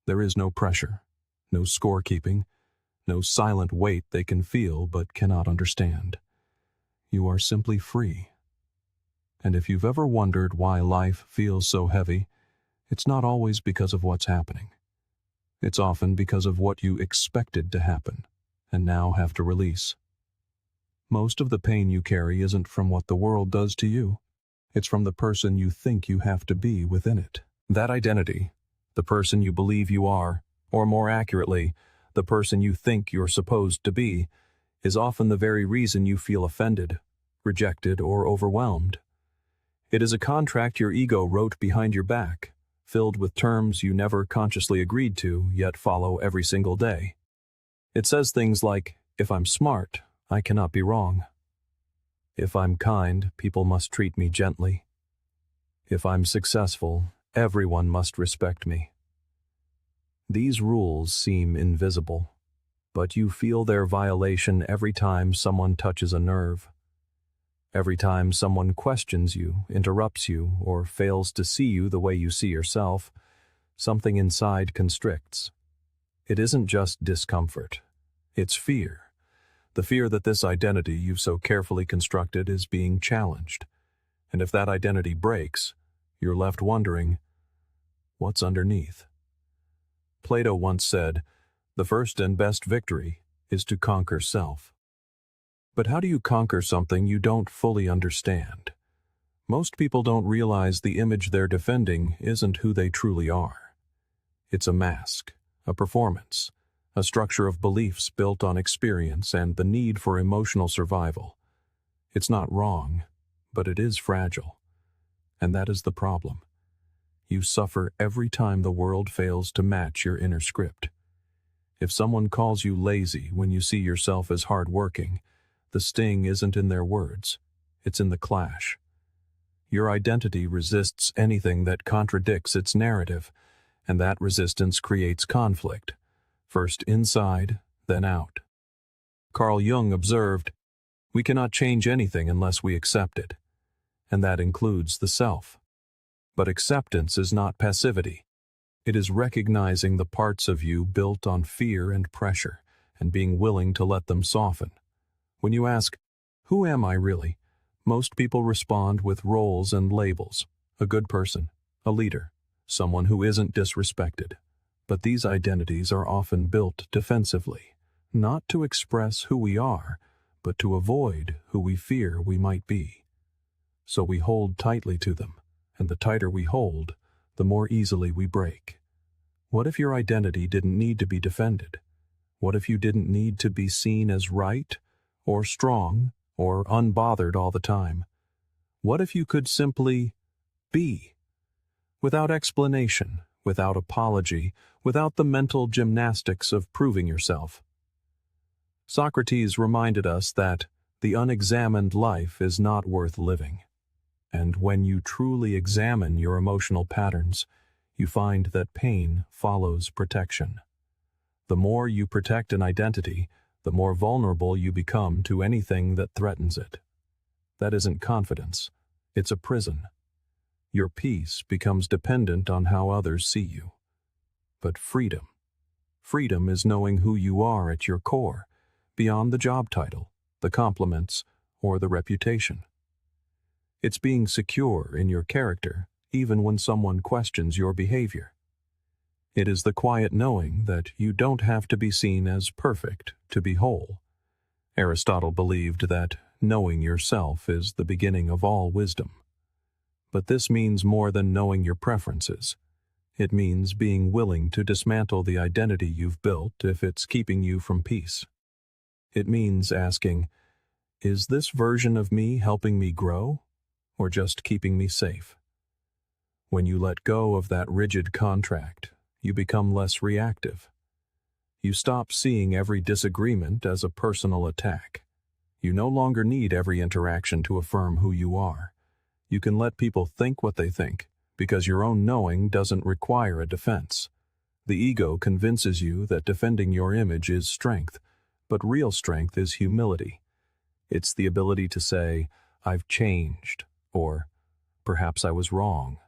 S1: There is no pressure, no scorekeeping, no silent weight they can feel but cannot understand. You are simply free. And if you've ever wondered why life feels so heavy, it's not always because of what's happening. It's often because of what you expected to happen and now have to release. Most of the pain you carry isn't from what the world does to you. It's from the person you think you have to be within it. That identity, the person you believe you are, or more accurately, the person you think you're supposed to be, is often the very reason you feel offended, rejected, or overwhelmed. It is a contract your ego wrote behind your back, filled with terms you never consciously agreed to, yet follow every single day. It says things like, if I'm smart, I cannot be wrong. If I'm kind, people must treat me gently. If I'm successful, everyone must respect me. These rules seem invisible, but you feel their violation every time someone touches a nerve. Every time someone questions you, interrupts you, or fails to see you the way you see yourself, something inside constricts. It isn't just discomfort. It's fear. The fear that this identity you've so carefully constructed is being challenged. And if that identity breaks, you're left wondering, what's underneath? Plato once said, the first and best victory is to conquer self. But how do you conquer something you don't fully understand? Most people don't realize the image they're defending isn't who they truly are. It's a mask, a performance, a structure of beliefs built on experience and the need for emotional survival. It's not wrong, but it is fragile. And that is the problem. You suffer every time the world fails to match your inner script. If someone calls you lazy when you see yourself as hardworking, the sting isn't in their words, it's in the clash. Your identity resists anything that contradicts its narrative, and that resistance creates conflict, first inside, then out. Carl Jung observed, we cannot change anything unless we accept it, and that includes the self. But acceptance is not passivity. It is recognizing the parts of you built on fear and pressure, and being willing to let them soften. When you ask, who am I really? Most people respond with roles and labels. A good person, a leader, someone who isn't disrespected. But these identities are often built defensively, not to express who we are, but to avoid who we fear we might be. So we hold tightly to them, and the tighter we hold, the more easily we break. What if your identity didn't need to be defended? What if you didn't need to be seen as right, or strong, or unbothered all the time? What if you could simply be? Without explanation, without apology, without the mental gymnastics of proving yourself. Socrates reminded us that the unexamined life is not worth living. And when you truly examine your emotional patterns, you find that pain follows protection. The more you protect an identity, the more vulnerable you become to anything that threatens it. That isn't confidence, it's a prison. Your peace becomes dependent on how others see you. But freedom is knowing who you are at your core, beyond the job title, the compliments, or the reputation. It's being secure in your character, even when someone questions your behavior. It is the quiet knowing that you don't have to be seen as perfect to be whole. Aristotle believed that knowing yourself is the beginning of all wisdom. But this means more than knowing your preferences. It means being willing to dismantle the identity you've built if it's keeping you from peace. It means asking, is this version of me helping me grow, or just keeping me safe? When you let go of that rigid contract, you become less reactive. You stop seeing every disagreement as a personal attack. You no longer need every interaction to affirm who you are. You can let people think what they think, because your own knowing doesn't require a defense. The ego convinces you that defending your image is strength, but real strength is humility. It's the ability to say, "I've changed," or "Perhaps I was wrong,"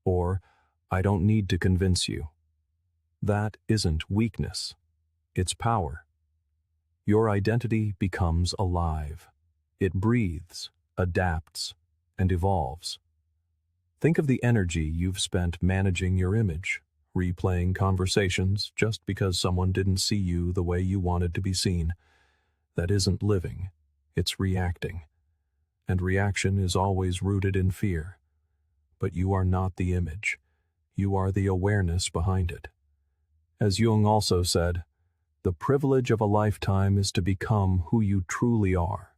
S1: or "I don't need to convince you." That isn't weakness. It's power. Your identity becomes alive. It breathes, adapts, and evolves. Think of the energy you've spent managing your image, replaying conversations just because someone didn't see you the way you wanted to be seen. That isn't living, it's reacting. And reaction is always rooted in fear. But you are not the image. You are the awareness behind it. As Jung also said, the privilege of a lifetime is to become who you truly are.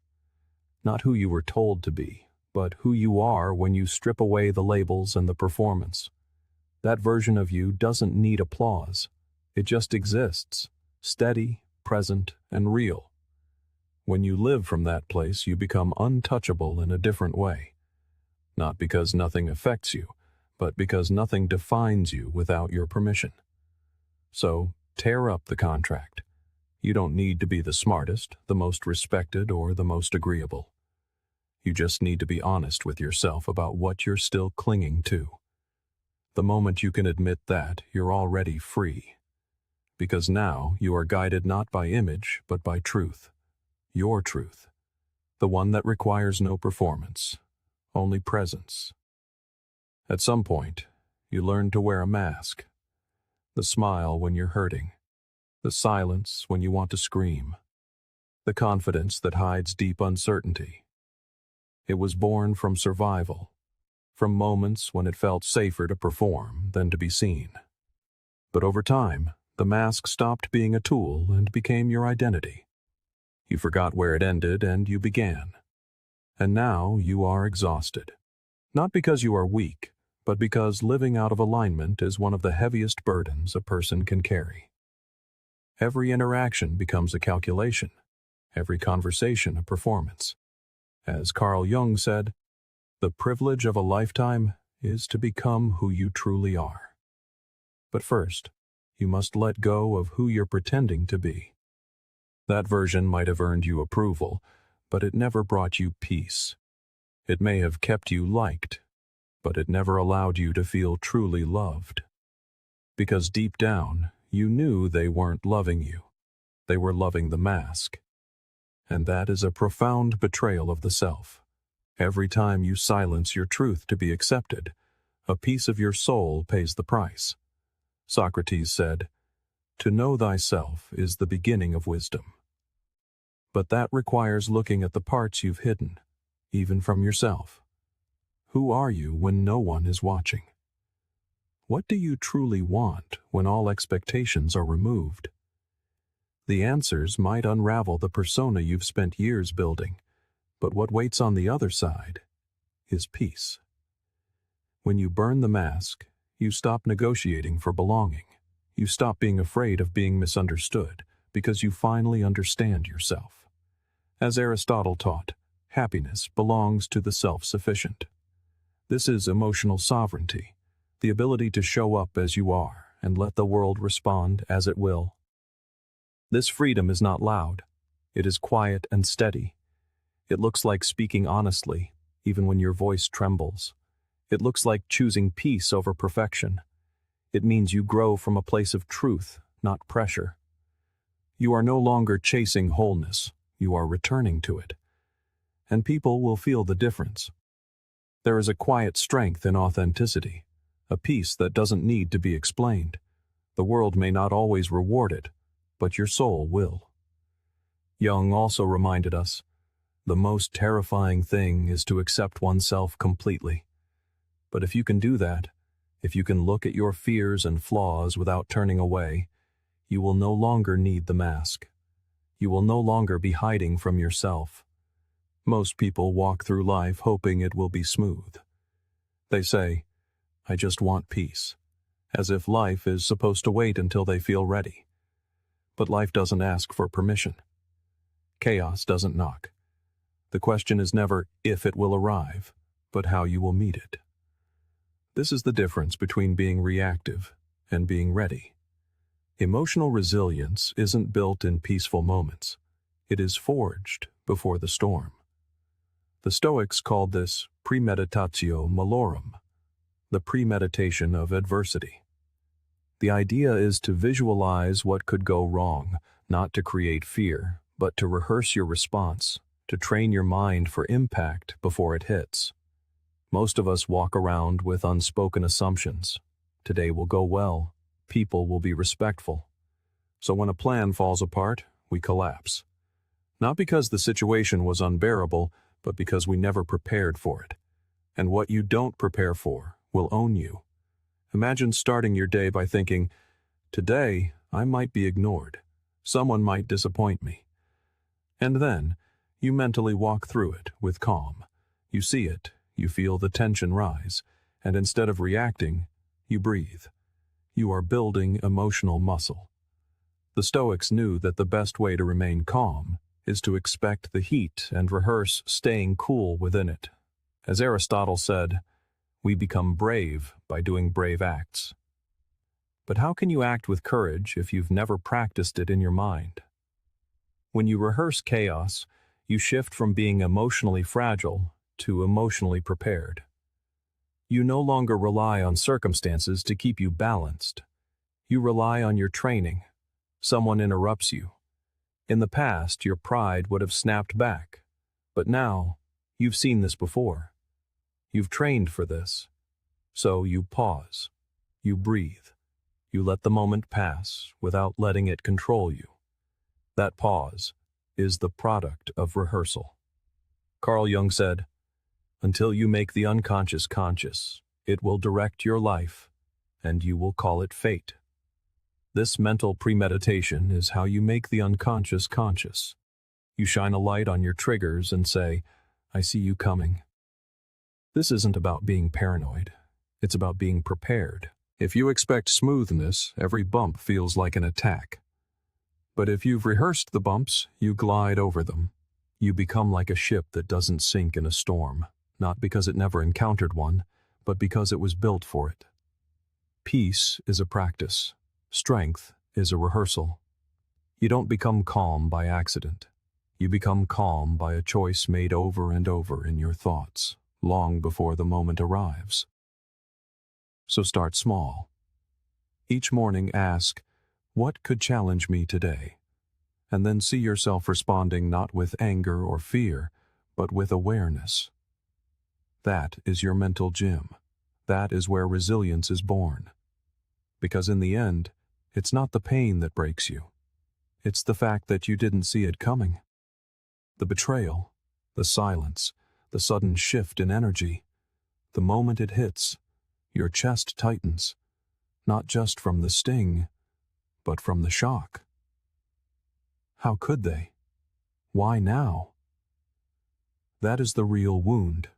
S1: Not who you were told to be, but who you are when you strip away the labels and the performance. That version of you doesn't need applause. It just exists, steady, present, and real. When you live from that place, you become untouchable in a different way. Not because nothing affects you, but because nothing defines you without your permission. So, tear up the contract. You don't need to be the smartest, the most respected, or the most agreeable. You just need to be honest with yourself about what you're still clinging to. The moment you can admit that, you're already free. Because now you are guided not by image, but by truth. Your truth. The one that requires no performance, only presence. At some point, you learn to wear a mask. The smile when you're hurting. The silence when you want to scream. The confidence that hides deep uncertainty. It was born from survival, from moments when it felt safer to perform than to be seen. But over time, the mask stopped being a tool and became your identity. You forgot where it ended and you began. And now you are exhausted. Not because you are weak, but because living out of alignment is one of the heaviest burdens a person can carry. Every interaction becomes a calculation, every conversation a performance. As Carl Jung said, the privilege of a lifetime is to become who you truly are. But first, you must let go of who you're pretending to be. That version might have earned you approval, but it never brought you peace. It may have kept you liked, but it never allowed you to feel truly loved. Because deep down, you knew they weren't loving you. They were loving the mask. And that is a profound betrayal of the self. Every time you silence your truth to be accepted, a piece of your soul pays the price. Socrates said, "To know thyself is the beginning of wisdom." But that requires looking at the parts you've hidden, even from yourself. Who are you when no one is watching? What do you truly want when all expectations are removed? The answers might unravel the persona you've spent years building, but what waits on the other side is peace. When you burn the mask, you stop negotiating for belonging. You stop being afraid of being misunderstood because you finally understand yourself. As Aristotle taught, happiness belongs to the self-sufficient. This is emotional sovereignty, the ability to show up as you are and let the world respond as it will. This freedom is not loud. It is quiet and steady. It looks like speaking honestly, even when your voice trembles. It looks like choosing peace over perfection. It means you grow from a place of truth, not pressure. You are no longer chasing wholeness. You are returning to it. And people will feel the difference. There is a quiet strength in authenticity, a peace that doesn't need to be explained. The world may not always reward it, but your soul will. Jung also reminded us, the most terrifying thing is to accept oneself completely. But if you can do that, if you can look at your fears and flaws without turning away, you will no longer need the mask. You will no longer be hiding from yourself. Most people walk through life hoping it will be smooth. They say, "I just want peace," as if life is supposed to wait until they feel ready. But life doesn't ask for permission. Chaos doesn't knock. The question is never if it will arrive, but how you will meet it. This is the difference between being reactive and being ready. Emotional resilience isn't built in peaceful moments. It is forged before the storm. The Stoics called this premeditatio malorum, the premeditation of adversity. The idea is to visualize what could go wrong, not to create fear, but to rehearse your response, to train your mind for impact before it hits. Most of us walk around with unspoken assumptions. Today will go well. People will be respectful. So when a plan falls apart, we collapse. Not because the situation was unbearable, but because we never prepared for it. And what you don't prepare for will own you. Imagine starting your day by thinking, today I might be ignored. Someone might disappoint me. And then you mentally walk through it with calm. You see it, you feel the tension rise, and instead of reacting, you breathe. You are building emotional muscle. The Stoics knew that the best way to remain calm is to expect the heat and rehearse staying cool within it. As Aristotle said, we become brave by doing brave acts. But how can you act with courage if you've never practiced it in your mind? When you rehearse chaos, you shift from being emotionally fragile to emotionally prepared. You no longer rely on circumstances to keep you balanced. You rely on your training. Someone interrupts you. In the past, your pride would have snapped back. But now, you've seen this before. You've trained for this. So you pause. You breathe. You let the moment pass without letting it control you. That pause is the product of rehearsal. Carl Jung said, "Until you make the unconscious conscious, it will direct your life, and you will call it fate." This mental premeditation is how you make the unconscious conscious. You shine a light on your triggers and say, "I see you coming." This isn't about being paranoid. It's about being prepared. If you expect smoothness, every bump feels like an attack. But if you've rehearsed the bumps, you glide over them. You become like a ship that doesn't sink in a storm, not because it never encountered one, but because it was built for it. Peace is a practice. Strength is a rehearsal. You don't become calm by accident. You become calm by a choice made over and over in your thoughts, long before the moment arrives. So start small. Each morning ask, what could challenge me today? And then see yourself responding not with anger or fear, but with awareness. That is your mental gym. That is where resilience is born. Because in the end, it's not the pain that breaks you. It's the fact that you didn't see it coming. The betrayal, the silence, the sudden shift in energy. The moment it hits, your chest tightens, not just from the sting, but from the shock. How could they? Why now? That is the real wound.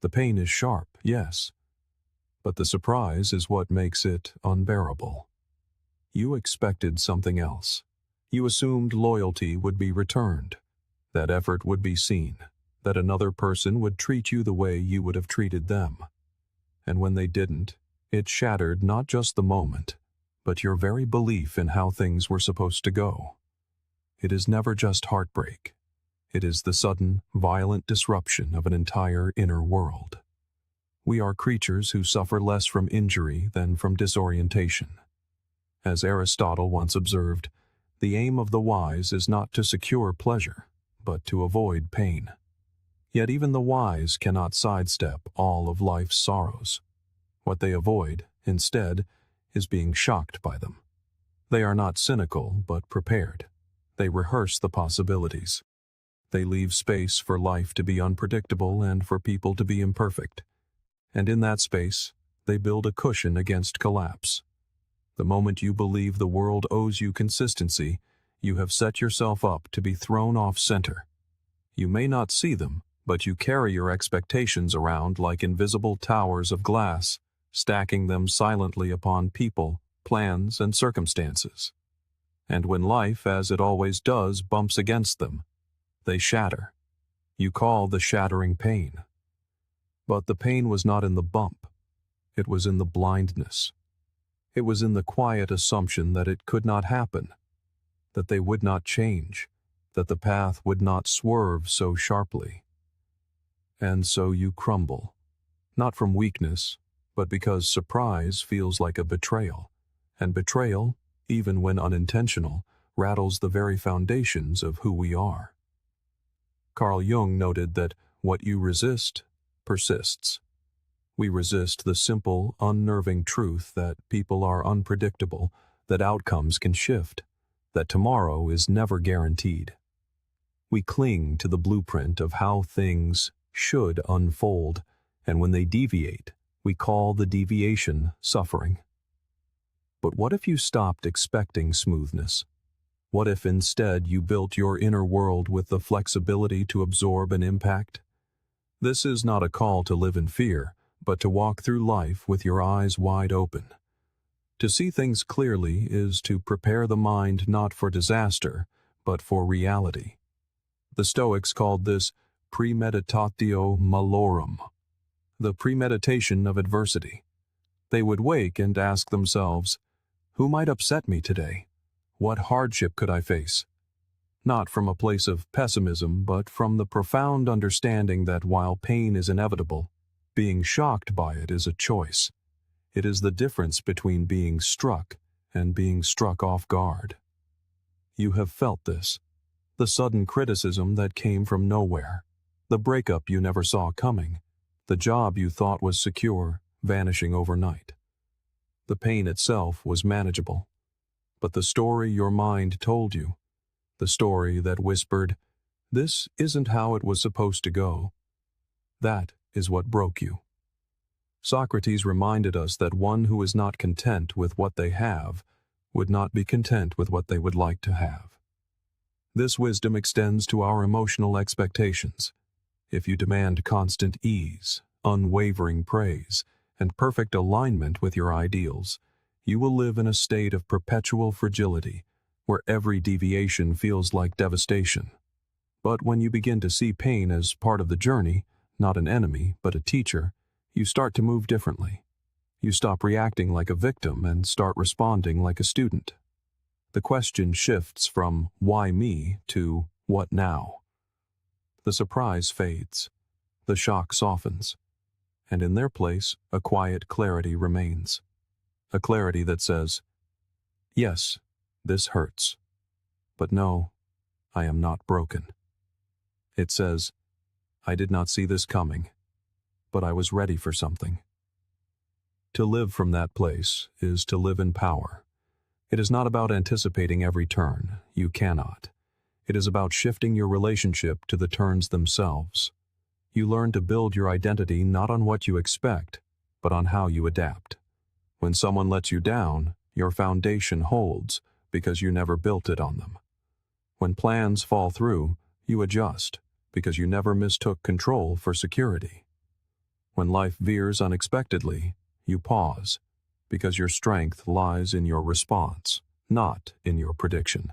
S1: The pain is sharp, yes, but the surprise is what makes it unbearable. You expected something else. You assumed loyalty would be returned, that effort would be seen, that another person would treat you the way you would have treated them. And when they didn't, it shattered not just the moment, but your very belief in how things were supposed to go. It is never just heartbreak. It is the sudden, violent disruption of an entire inner world. We are creatures who suffer less from injury than from disorientation. As Aristotle once observed, the aim of the wise is not to secure pleasure, but to avoid pain. Yet even the wise cannot sidestep all of life's sorrows. What they avoid, instead, is being shocked by them. They are not cynical, but prepared. They rehearse the possibilities. They leave space for life to be unpredictable and for people to be imperfect. And in that space, they build a cushion against collapse. The moment you believe the world owes you consistency, you have set yourself up to be thrown off center. You may not see them, but you carry your expectations around like invisible towers of glass, stacking them silently upon people, plans, and circumstances. And when life, as it always does, bumps against them, they shatter. You call the shattering pain. But the pain was not in the bump. It was in the blindness. It was in the quiet assumption that it could not happen, that they would not change, that the path would not swerve so sharply. And so you crumble, not from weakness, but because surprise feels like a betrayal, and betrayal, even when unintentional, rattles the very foundations of who we are. Carl Jung noted that what you resist persists. We resist the simple, unnerving truth that people are unpredictable, that outcomes can shift, that tomorrow is never guaranteed. We cling to the blueprint of how things should unfold, and when they deviate, we call the deviation suffering. But what if you stopped expecting smoothness? What if instead you built your inner world with the flexibility to absorb an impact? This is not a call to live in fear, but to walk through life with your eyes wide open. To see things clearly is to prepare the mind not for disaster, but for reality. The Stoics called this premeditatio malorum, the premeditation of adversity. They would wake and ask themselves, who might upset me today? What hardship could I face? Not from a place of pessimism, but from the profound understanding that while pain is inevitable, being shocked by it is a choice. It is the difference between being struck and being struck off guard. You have felt this. The sudden criticism that came from nowhere. The breakup you never saw coming. The job you thought was secure, vanishing overnight. The pain itself was manageable. But the story your mind told you, the story that whispered, this isn't how it was supposed to go, that is what broke you. Socrates reminded us that one who is not content with what they have would not be content with what they would like to have. This wisdom extends to our emotional expectations. If you demand constant ease, unwavering praise, and perfect alignment with your ideals, you will live in a state of perpetual fragility, where every deviation feels like devastation. But when you begin to see pain as part of the journey, not an enemy, but a teacher, you start to move differently. You stop reacting like a victim and start responding like a student. The question shifts from why me to what now? The surprise fades. The shock softens. And in their place, a quiet clarity remains. A clarity that says, yes, this hurts. But no, I am not broken. It says, I did not see this coming, but I was ready for something. To live from that place is to live in power. It is not about anticipating every turn. You cannot. It is about shifting your relationship to the turns themselves. You learn to build your identity not on what you expect, but on how you adapt. When someone lets you down, your foundation holds because you never built it on them. When plans fall through, you adjust because you never mistook control for security. When life veers unexpectedly, you pause because your strength lies in your response, not in your prediction.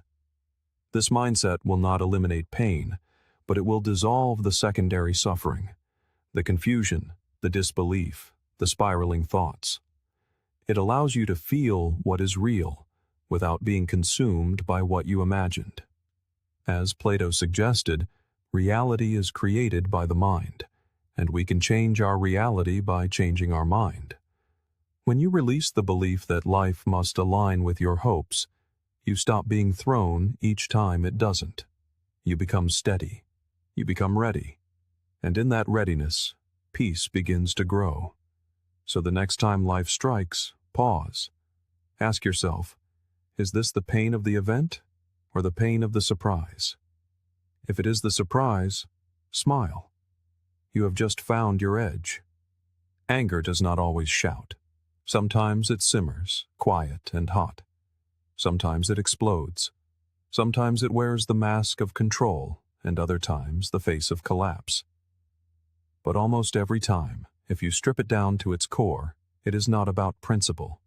S1: This mindset will not eliminate pain, but it will dissolve the secondary suffering, the confusion, the disbelief, the spiraling thoughts. It allows you to feel what is real without being consumed by what you imagined. As Plato suggested, reality is created by the mind, and we can change our reality by changing our mind. When you release the belief that life must align with your hopes, you stop being thrown each time it doesn't. You become steady. You become ready. And in that readiness, peace begins to grow. So the next time life strikes, pause. Ask yourself, is this the pain of the event or the pain of the surprise? If it is the surprise, smile. You have just found your edge. Anger does not always shout. Sometimes it simmers, quiet and hot. Sometimes it explodes. Sometimes it wears the mask of control, and other times the face of collapse. But almost every time, if you strip it down to its core, it is not about principle.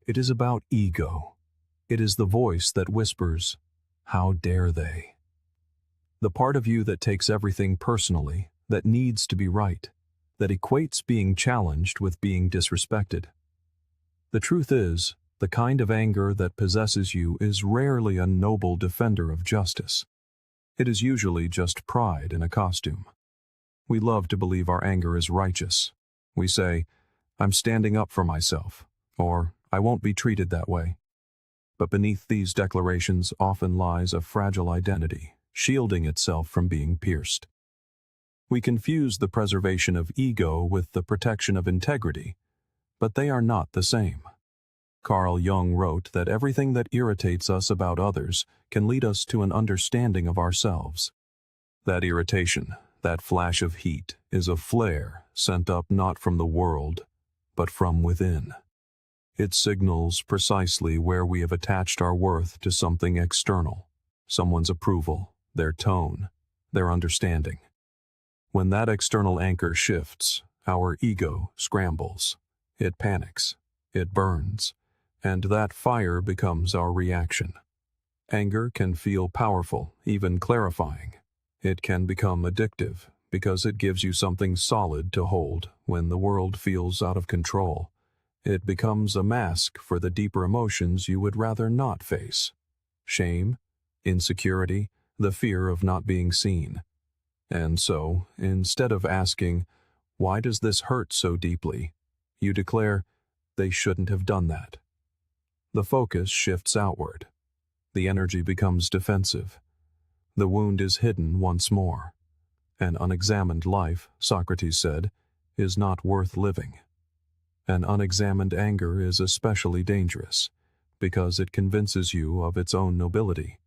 S1: It is about ego. It is the voice that whispers, "How dare they?" The part of you that takes everything personally, that needs to be right, that equates being challenged with being disrespected. The truth is, the kind of anger that possesses you is rarely a noble defender of justice. It is usually just pride in a costume. We love to believe our anger is righteous. We say, "I'm standing up for myself," or "I won't be treated that way." But beneath these declarations often lies a fragile identity, shielding itself from being pierced. We confuse the preservation of ego with the protection of integrity, but they are not the same. Carl Jung wrote that everything that irritates us about others can lead us to an understanding of ourselves. That irritation, that flash of heat, is a flare sent up not from the world, but from within. It signals precisely where we have attached our worth to something external, someone's approval, their tone, their understanding. When that external anchor shifts, our ego scrambles. It panics, it burns, and that fire becomes our reaction. Anger can feel powerful, even clarifying. It can become addictive because it gives you something solid to hold when the world feels out of control. It becomes a mask for the deeper emotions you would rather not face. Shame, insecurity, the fear of not being seen. And so, instead of asking, "Why does this hurt so deeply?" you declare, "They shouldn't have done that." The focus shifts outward. The energy becomes defensive. The wound is hidden once more. An unexamined life, Socrates said, is not worth living. An unexamined anger is especially dangerous, because it convinces you of its own nobility.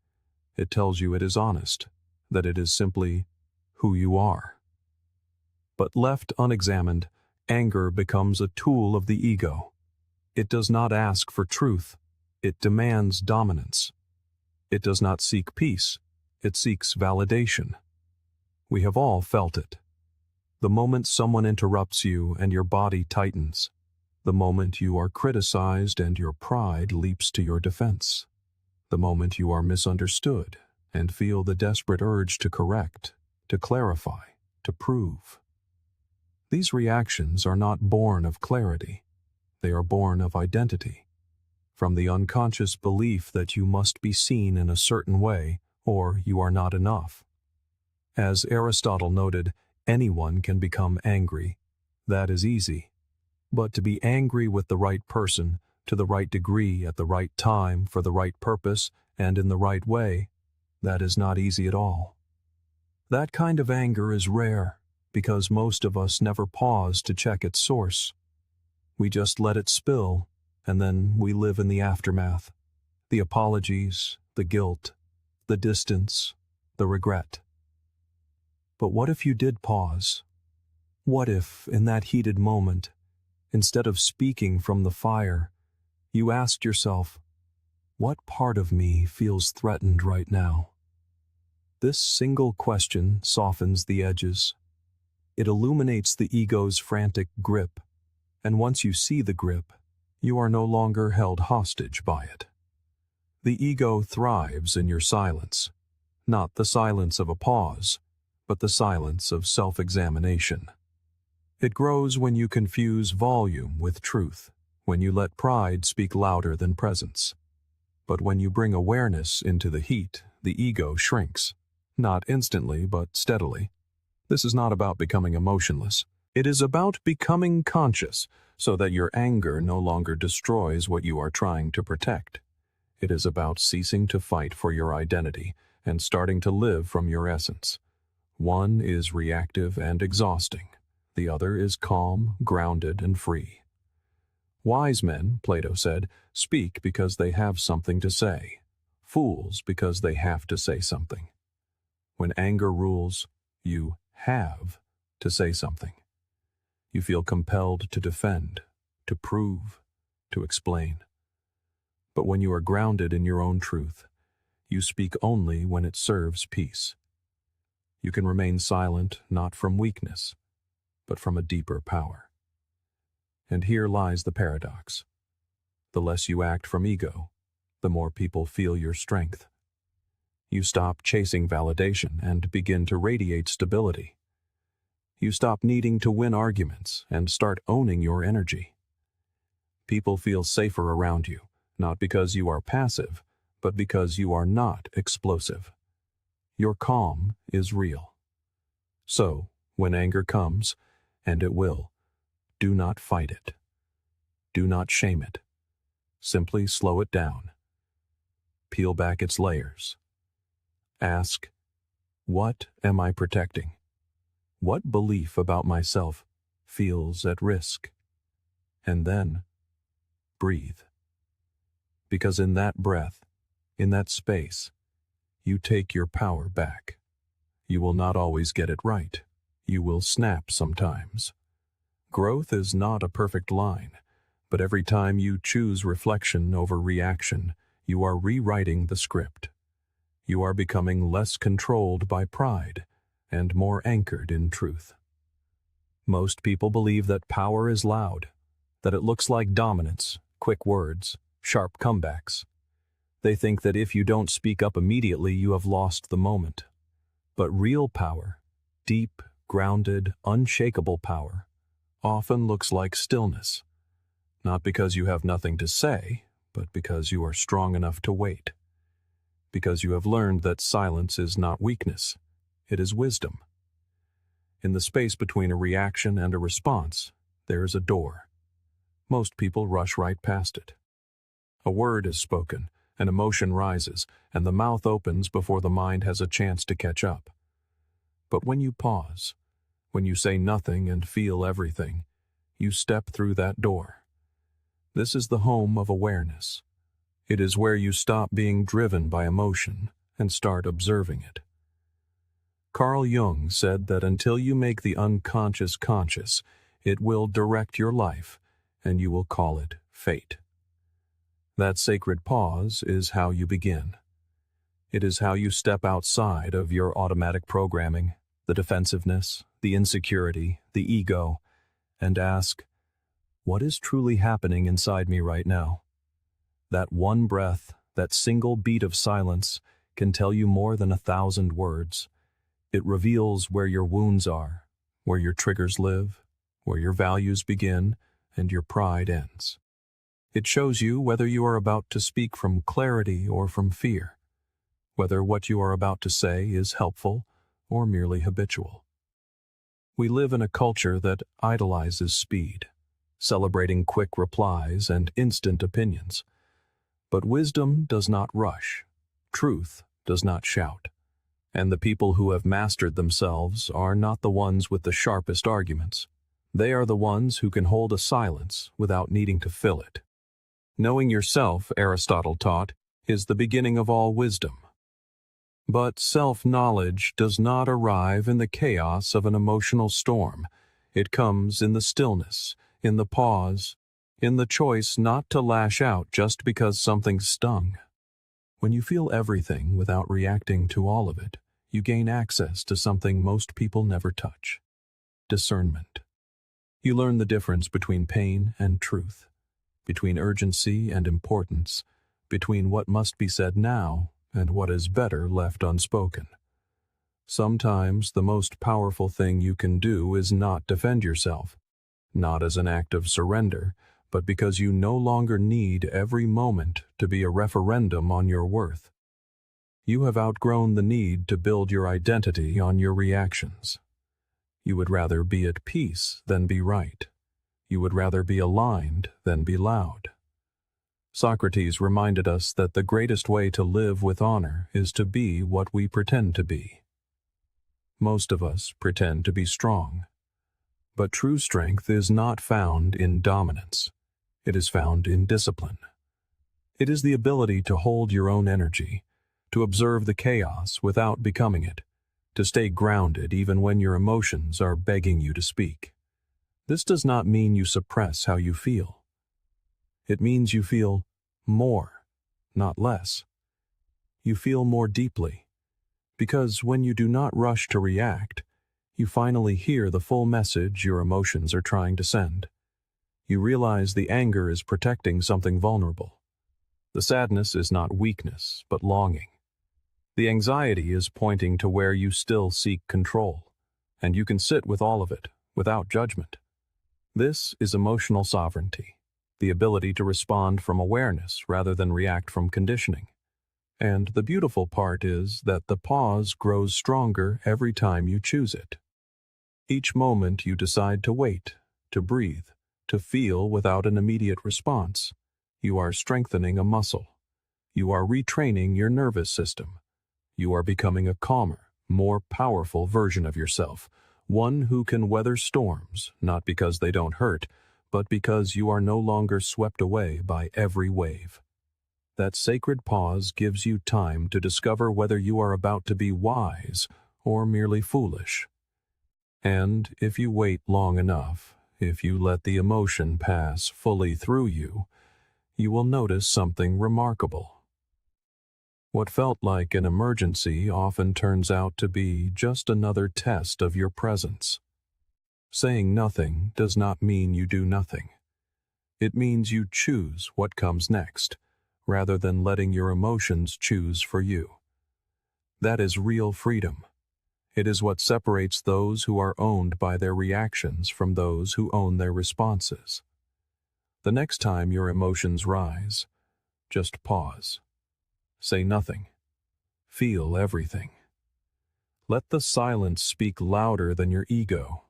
S1: It tells you it is honest, that it is simply who you are. But left unexamined, anger becomes a tool of the ego. It does not ask for truth, it demands dominance. It does not seek peace, it seeks validation. We have all felt it. The moment someone interrupts you and your body tightens, the moment you are criticized and your pride leaps to your defense, the moment you are misunderstood and feel the desperate urge to correct, to clarify, to prove. These reactions are not born of clarity. They are born of identity, from the unconscious belief that you must be seen in a certain way or you are not enough. As Aristotle noted, anyone can become angry. That is easy. But to be angry with the right person, to the right degree, at the right time, for the right purpose, and in the right way, that is not easy at all. That kind of anger is rare, because most of us never pause to check its source. We just let it spill, and then we live in the aftermath. The apologies, the guilt, the distance, the regret. But what if you did pause? What if, in that heated moment, instead of speaking from the fire, you asked yourself, "What part of me feels threatened right now?" This single question softens the edges. It illuminates the ego's frantic grip, and once you see the grip, you are no longer held hostage by it. The ego thrives in your silence, not the silence of a pause, but the silence of self-examination. It grows when you confuse volume with truth, when you let pride speak louder than presence. But when you bring awareness into the heat, the ego shrinks, not instantly but steadily. This is not about becoming emotionless. It is about becoming conscious so that your anger no longer destroys what you are trying to protect. It is about ceasing to fight for your identity and starting to live from your essence. One is reactive and exhausting. The other is calm, grounded, and free. Wise men, Plato said, speak because they have something to say. Fools because they have to say something. When anger rules, you have to say something. You feel compelled to defend, to prove, to explain. But when you are grounded in your own truth, you speak only when it serves peace. You can remain silent not from weakness, but from a deeper power. And here lies the paradox. The less you act from ego, the more people feel your strength. You stop chasing validation and begin to radiate stability. You stop needing to win arguments and start owning your energy. People feel safer around you, not because you are passive, but because you are not explosive. Your calm is real. So, when anger comes, and it will, do not fight it. Do not shame it. Simply slow it down. Peel back its layers. Ask, what am I protecting? What belief about myself feels at risk? And then, breathe. Because in that breath, in that space, you take your power back. You will not always get it right. You will snap sometimes. Growth is not a perfect line, but every time you choose reflection over reaction, you are rewriting the script. You are becoming less controlled by pride and more anchored in truth. Most people believe that power is loud, that it looks like dominance, quick words, sharp comebacks. They think that if you don't speak up immediately, you have lost the moment. But real power, deep, grounded, unshakable power, often looks like stillness. Not because you have nothing to say, but because you are strong enough to wait. Because you have learned that silence is not weakness, it is wisdom. In the space between a reaction and a response, there is a door. Most people rush right past it. A word is spoken, an emotion rises, and the mouth opens before the mind has a chance to catch up. But when you pause, when you say nothing and feel everything, you step through that door. This is the home of awareness. It is where you stop being driven by emotion and start observing it. Carl Jung said that until you make the unconscious conscious, it will direct your life, and you will call it fate. That sacred pause is how you begin. It is how you step outside of your automatic programming, the defensiveness, the insecurity, the ego, and ask, what is truly happening inside me right now? That one breath, that single beat of silence, can tell you more than 1,000 words. It reveals where your wounds are, where your triggers live, where your values begin and your pride ends. It shows you whether you are about to speak from clarity or from fear, whether what you are about to say is helpful or merely habitual. We live in a culture that idolizes speed, celebrating quick replies and instant opinions. But wisdom does not rush, truth does not shout, and the people who have mastered themselves are not the ones with the sharpest arguments. They are the ones who can hold a silence without needing to fill it. Knowing yourself, Aristotle taught, is the beginning of all wisdom. But self-knowledge does not arrive in the chaos of an emotional storm. It comes in the stillness, in the pause, in the choice not to lash out just because something stung. When you feel everything without reacting to all of it, you gain access to something most people never touch: discernment. You learn the difference between pain and truth, between urgency and importance, between what must be said now and what is better left unspoken. Sometimes the most powerful thing you can do is not defend yourself, not as an act of surrender, but because you no longer need every moment to be a referendum on your worth. You have outgrown the need to build your identity on your reactions. You would rather be at peace than be right. You would rather be aligned than be loud. Socrates reminded us that the greatest way to live with honor is to be what we pretend to be. Most of us pretend to be strong. But true strength is not found in dominance. It is found in discipline. It is the ability to hold your own energy, to observe the chaos without becoming it, to stay grounded even when your emotions are begging you to speak. This does not mean you suppress how you feel. It means you feel more, not less. You feel more deeply, because when you do not rush to react, you finally hear the full message your emotions are trying to send. You realize the anger is protecting something vulnerable. The sadness is not weakness, but longing. The anxiety is pointing to where you still seek control. and you can sit with all of it, without judgment. This is emotional sovereignty, the ability to respond from awareness rather than react from conditioning. And the beautiful part is that the pause grows stronger every time you choose it. Each moment you decide to wait, to breathe, to feel without an immediate response, you are strengthening a muscle. You are retraining your nervous system. You are becoming a calmer, more powerful version of yourself, one who can weather storms, not because they don't hurt, but because you are no longer swept away by every wave. That sacred pause gives you time to discover whether you are about to be wise or merely foolish. And if you wait long enough, if you let the emotion pass fully through you will notice something remarkable. What felt like an emergency often turns out to be just another test of your presence. Saying nothing does not mean you do nothing. It means you choose what comes next, rather than letting your emotions choose for you. That is real freedom. It is what separates those who are owned by their reactions from those who own their responses. The next time your emotions rise, just pause. Say nothing. Feel everything. Let the silence speak louder than your ego.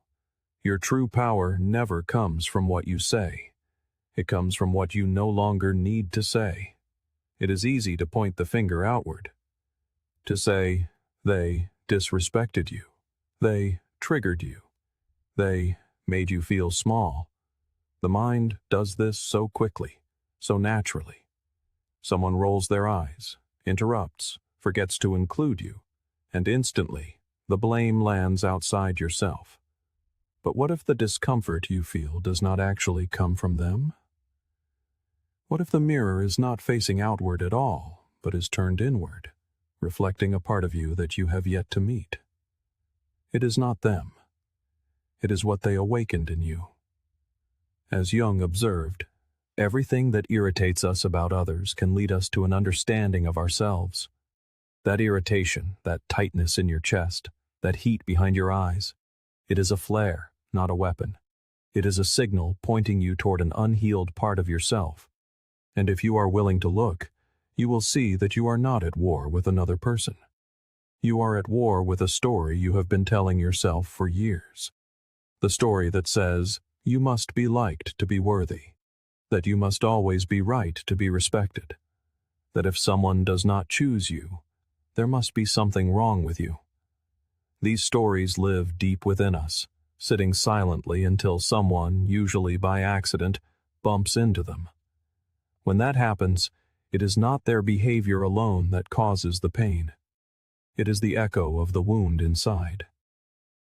S1: Your true power never comes from what you say. It comes from what you no longer need to say. It is easy to point the finger outward. To say, they disrespected you. They triggered you. They made you feel small. The mind does this so quickly, so naturally. Someone rolls their eyes, interrupts, forgets to include you, and instantly, the blame lands outside yourself. But what if the discomfort you feel does not actually come from them? What if the mirror is not facing outward at all, but is turned inward, reflecting a part of you that you have yet to meet? It is not them. It is what they awakened in you. As Jung observed, everything that irritates us about others can lead us to an understanding of ourselves. That irritation, that tightness in your chest, that heat behind your eyes, it is a flare, not a weapon. It is a signal pointing you toward an unhealed part of yourself. And if you are willing to look, you will see that you are not at war with another person. You are at war with a story you have been telling yourself for years. The story that says, you must be liked to be worthy, that you must always be right to be respected, that if someone does not choose you, there must be something wrong with you. These stories live deep within us, sitting silently until someone, usually by accident, bumps into them. When that happens, it is not their behavior alone that causes the pain. It is the echo of the wound inside.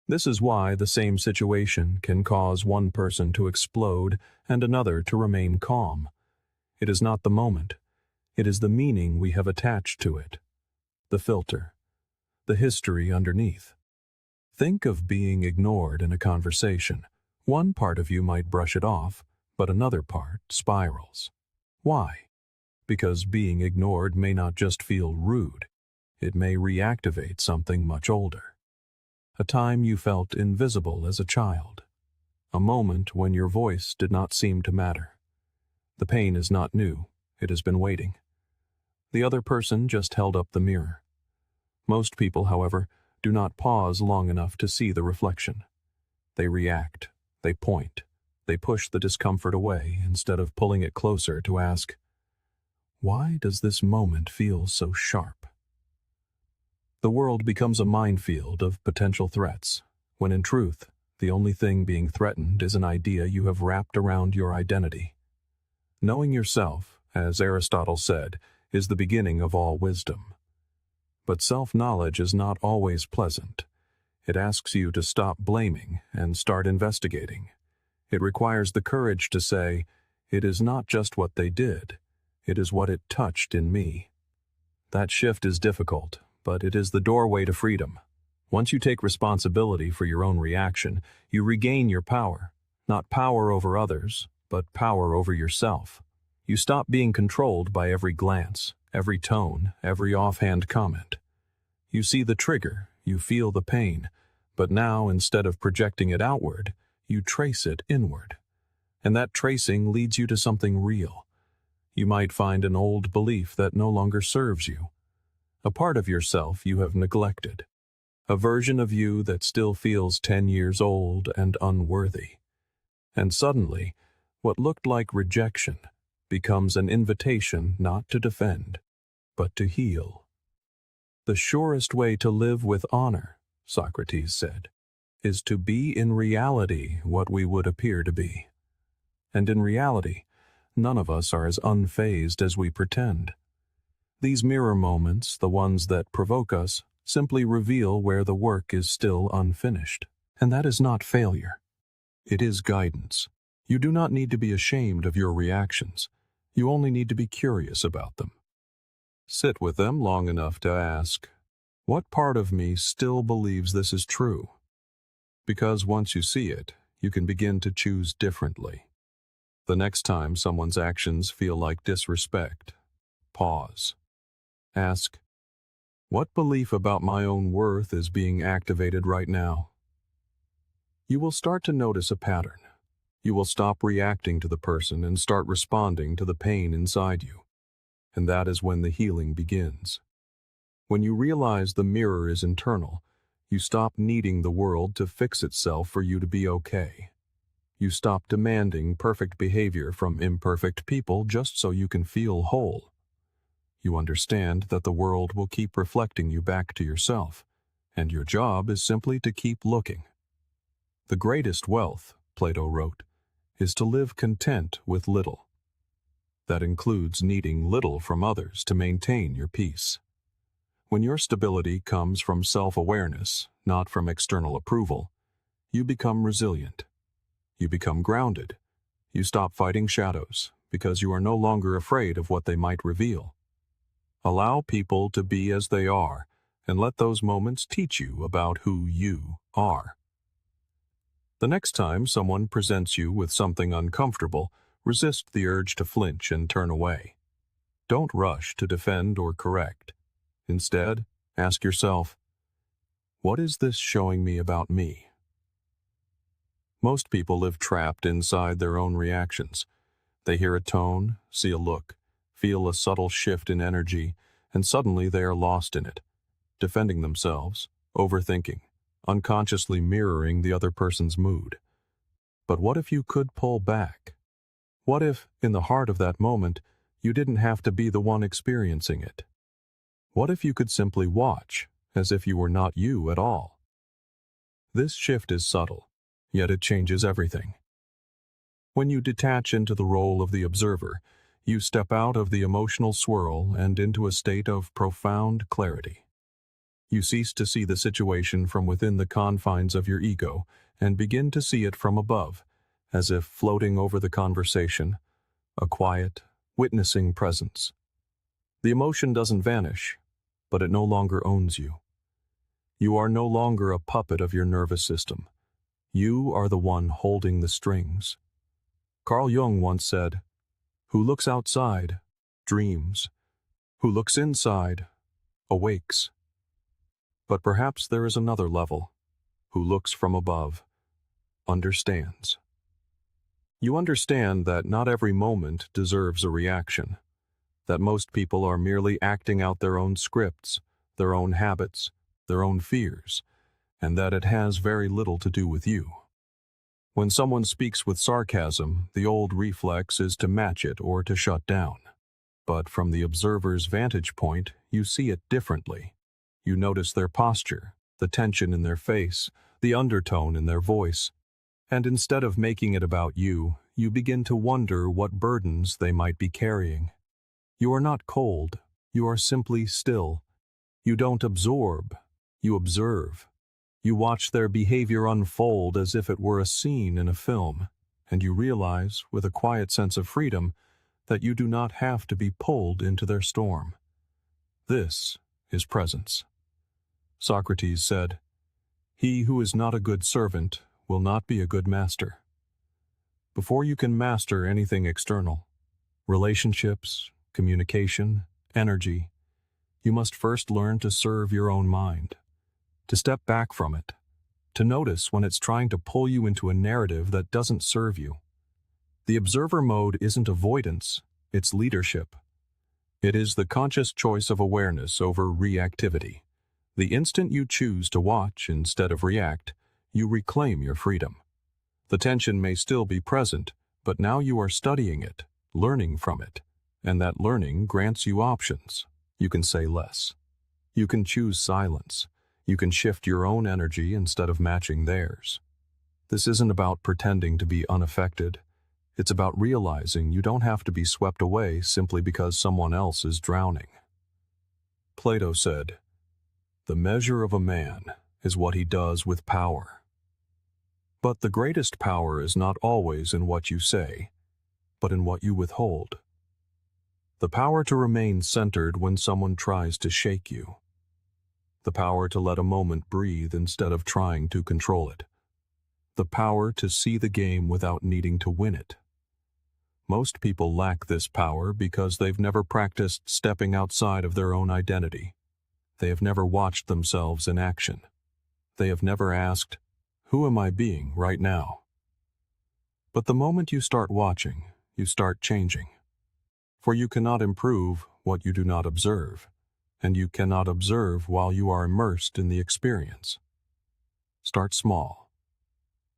S1: This is why the same situation can cause one person to explode and another to remain calm. It is not the moment. It is the meaning we have attached to it. The filter. The history underneath. Think of being ignored in a conversation. One part of you might brush it off, but another part spirals. Why? Because being ignored may not just feel rude. It may reactivate something much older. A time you felt invisible as a child. A moment when your voice did not seem to matter. The pain is not new. It has been waiting. The other person just held up the mirror. Most people, however, do not pause long enough to see the reflection. They react. They point. They push the discomfort away instead of pulling it closer to ask, why does this moment feel so sharp? The world becomes a minefield of potential threats, when in truth, the only thing being threatened is an idea you have wrapped around your identity. Knowing yourself, as Aristotle said, is the beginning of all wisdom. But self-knowledge is not always pleasant. It asks you to stop blaming and start investigating. It requires the courage to say, it is not just what they did, it is what it touched in me. That shift is difficult, but it is the doorway to freedom. Once you take responsibility for your own reaction, you regain your power, not power over others, but power over yourself. You stop being controlled by every glance, every tone, every offhand comment. You see the trigger, you feel the pain, But now, instead of projecting it outward, you trace it inward. And that tracing leads you to something real. You might find an old belief that no longer serves you, a part of yourself you have neglected, a version of you that still feels 10 years old and unworthy. And suddenly, what looked like rejection becomes an invitation not to defend, but to heal. The surest way to live with honor, Socrates said, is to be in reality what we would appear to be. And in reality, none of us are as unfazed as we pretend. These mirror moments, the ones that provoke us, simply reveal where the work is still unfinished. And that is not failure. It is guidance. You do not need to be ashamed of your reactions. You only need to be curious about them. Sit with them long enough to ask, what part of me still believes this is true? Because once you see it, you can begin to choose differently. The next time someone's actions feel like disrespect, pause. Ask, what belief about my own worth is being activated right now? You will start to notice a pattern. You will stop reacting to the person and start responding to the pain inside you. And that is when the healing begins. When you realize the mirror is internal, you stop needing the world to fix itself for you to be okay. You stop demanding perfect behavior from imperfect people just so you can feel whole. You understand that the world will keep reflecting you back to yourself, and your job is simply to keep looking. The greatest wealth, Plato wrote, is to live content with little. That includes needing little from others to maintain your peace. When your stability comes from self-awareness, not from external approval, you become resilient. You become grounded. You stop fighting shadows because you are no longer afraid of what they might reveal. Allow people to be as they are and let those moments teach you about who you are. The next time someone presents you with something uncomfortable, resist the urge to flinch and turn away. Don't rush to defend or correct. Instead, ask yourself, what is this showing me about me? Most people live trapped inside their own reactions. They hear a tone, see a look, feel a subtle shift in energy, and suddenly they are lost in it, defending themselves, overthinking, unconsciously mirroring the other person's mood. But what if you could pull back? What if, in the heart of that moment, you didn't have to be the one experiencing it? What if you could simply watch, as if you were not you at all? This shift is subtle, yet it changes everything. When you detach into the role of the observer, you step out of the emotional swirl and into a state of profound clarity. You cease to see the situation from within the confines of your ego and begin to see it from above, as if floating over the conversation, a quiet, witnessing presence. The emotion doesn't vanish, but it no longer owns you. You are no longer a puppet of your nervous system. You are the one holding the strings. Carl Jung once said, "Who looks outside, dreams. Who looks inside, awakes." But perhaps there is another level. Who looks from above, understands. You understand that not every moment deserves a reaction, that most people are merely acting out their own scripts, their own habits, their own fears, and that it has very little to do with you. When someone speaks with sarcasm, the old reflex is to match it or to shut down. But from the observer's vantage point, you see it differently. You notice their posture, the tension in their face, the undertone in their voice. And instead of making it about you, you begin to wonder what burdens they might be carrying. You are not cold, you are simply still. You don't absorb, you observe. You watch their behavior unfold as if it were a scene in a film, and you realize, with a quiet sense of freedom, that you do not have to be pulled into their storm. This is presence. Socrates said, "He who is not a good servant will not be a good master." Before you can master anything external, relationships, communication, energy, you must first learn to serve your own mind, to step back from it, to notice when it's trying to pull you into a narrative that doesn't serve you. The observer mode isn't avoidance, it's leadership. It is the conscious choice of awareness over reactivity. The instant you choose to watch instead of react, you reclaim your freedom. The tension may still be present, but now you are studying it, learning from it, and that learning grants you options. You can say less. You can choose silence. You can shift your own energy instead of matching theirs. This isn't about pretending to be unaffected. It's about realizing you don't have to be swept away simply because someone else is drowning. Plato said, "The measure of a man is what he does with power." But the greatest power is not always in what you say, but in what you withhold. The power to remain centered when someone tries to shake you. The power to let a moment breathe instead of trying to control it. The power to see the game without needing to win it. Most people lack this power because they've never practiced stepping outside of their own identity. They have never watched themselves in action. They have never asked, "Who am I being right now?" But the moment you start watching, you start changing. For you cannot improve what you do not observe, and you cannot observe while you are immersed in the experience. Start small.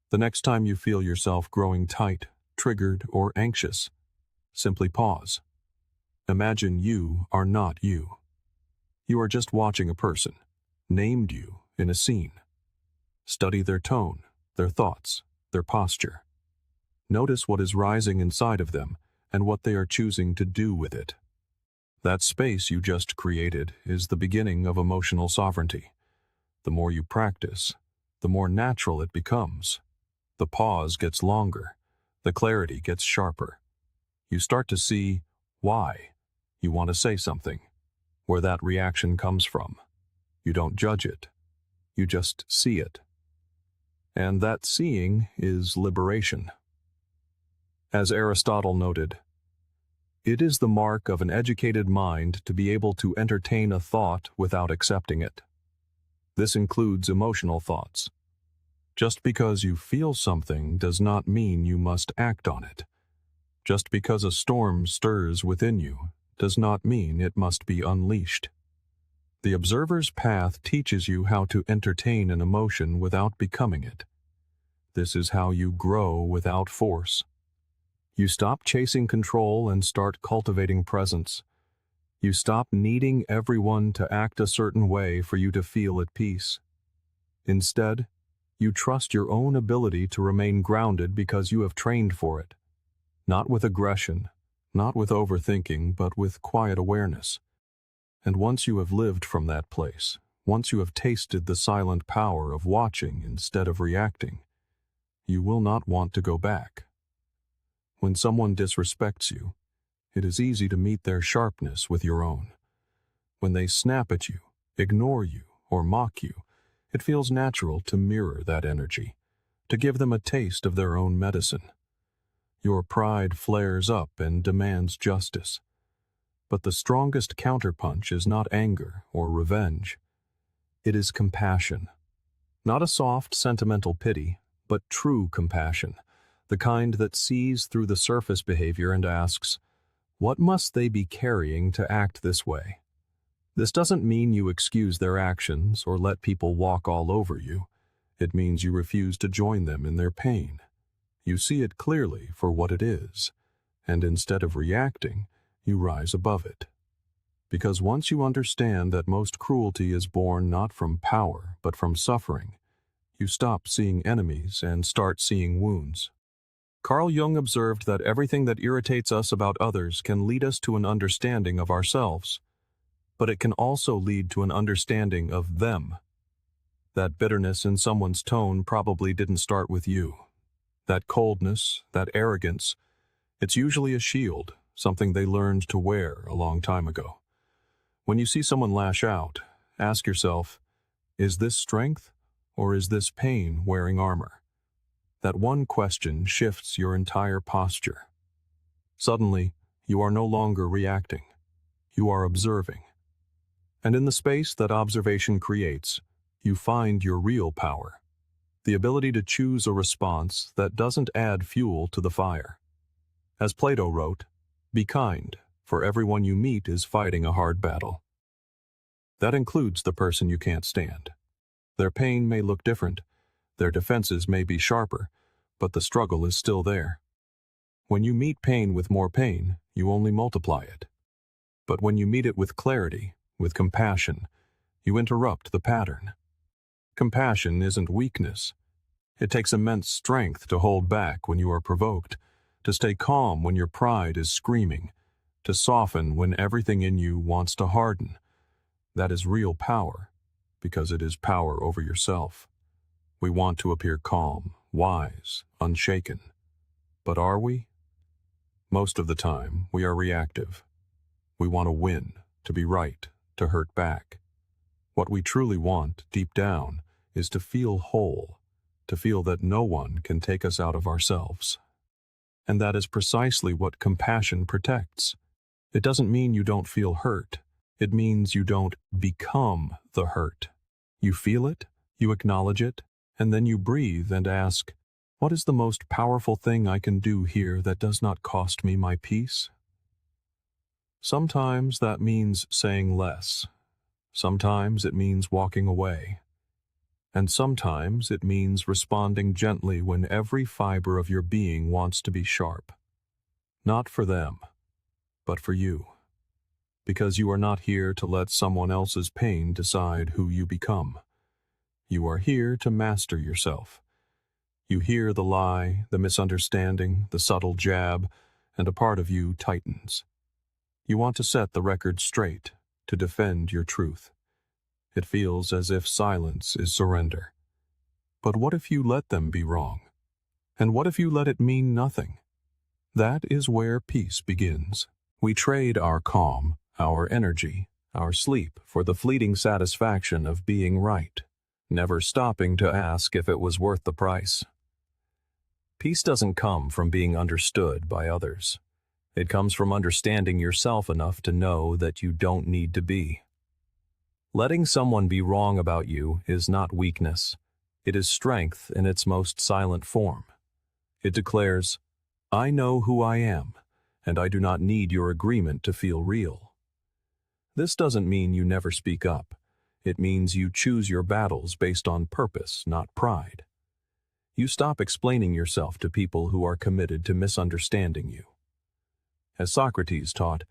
S1: The next time you feel yourself growing tight, triggered, or anxious, simply pause. Imagine you are not you. You are just watching a person, named you, in a scene. Study their tone, their thoughts, their posture. Notice what is rising inside of them and what they are choosing to do with it. That space you just created is the beginning of emotional sovereignty. The more you practice, the more natural it becomes. The pause gets longer. The clarity gets sharper. You start to see why you want to say something, where that reaction comes from. You don't judge it. You just see it. And that seeing is liberation. As Aristotle noted, "It is the mark of an educated mind to be able to entertain a thought without accepting it." This includes emotional thoughts. Just because you feel something does not mean you must act on it. Just because a storm stirs within you does not mean it must be unleashed. The observer's path teaches you how to entertain an emotion without becoming it. This is how you grow without force. You stop chasing control and start cultivating presence. You stop needing everyone to act a certain way for you to feel at peace. Instead, you trust your own ability to remain grounded because you have trained for it. Not with aggression, not with overthinking, but with quiet awareness. And once you have lived from that place, once you have tasted the silent power of watching instead of reacting, you will not want to go back. When someone disrespects you, it is easy to meet their sharpness with your own. When they snap at you, ignore you, or mock you, it feels natural to mirror that energy, to give them a taste of their own medicine. Your pride flares up and demands justice. But the strongest counterpunch is not anger or revenge. It is compassion. Not a soft, sentimental pity, but true compassion, the kind that sees through the surface behavior and asks, what must they be carrying to act this way? This doesn't mean you excuse their actions or let people walk all over you. It means you refuse to join them in their pain. You see it clearly for what it is, and instead of reacting, you rise above it. Because once you understand that most cruelty is born not from power, but from suffering, you stop seeing enemies and start seeing wounds. Carl Jung observed that everything that irritates us about others can lead us to an understanding of ourselves, but it can also lead to an understanding of them. That bitterness in someone's tone probably didn't start with you. That coldness, that arrogance, it's usually a shield, something they learned to wear a long time ago. When you see someone lash out, ask yourself, is this strength or is this pain wearing armor? That one question shifts your entire posture. Suddenly, you are no longer reacting. You are observing. And in the space that observation creates, you find your real power. the ability to choose a response that doesn't add fuel to the fire. As Plato wrote, "Be kind, for everyone you meet is fighting a hard battle." That includes the person you can't stand. Their pain may look different, their defenses may be sharper, but the struggle is still there. When you meet pain with more pain, you only multiply it. But when you meet it with clarity, with compassion, you interrupt the pattern. Compassion isn't weakness. It takes immense strength to hold back when you are provoked, to stay calm when your pride is screaming, to soften when everything in you wants to harden. That is real power, because it is power over yourself. We want to appear calm, wise, unshaken. But are we? Most of the time, we are reactive. We want to win, to be right, to hurt back. What we truly want, deep down, is to feel whole, to feel that no one can take us out of ourselves. And that is precisely what compassion protects. It doesn't mean you don't feel hurt. It means you don't become the hurt. You feel it, you acknowledge it, and then you breathe and ask, what is the most powerful thing I can do here that does not cost me my peace? Sometimes that means saying less. Sometimes it means walking away. And sometimes it means responding gently when every fiber of your being wants to be sharp. Not for them, but for you. Because you are not here to let someone else's pain decide who you become. You are here to master yourself. You hear the lie, the misunderstanding, the subtle jab, and a part of you tightens. You want to set the record straight, to defend your truth. It feels as if silence is surrender. But what if you let them be wrong? And what if you let it mean nothing? That is where peace begins. We trade our calm, our energy, our sleep for the fleeting satisfaction of being right, never stopping to ask if it was worth the price. Peace doesn't come from being understood by others. It comes from understanding yourself enough to know that you don't need to be. Letting someone be wrong about you is not weakness. It is strength in its most silent form. It declares, I know who I am, and I do not need your agreement to feel real. This doesn't mean you never speak up. It means you choose your battles based on purpose, not pride. You stop explaining yourself to people who are committed to misunderstanding you. As Socrates taught,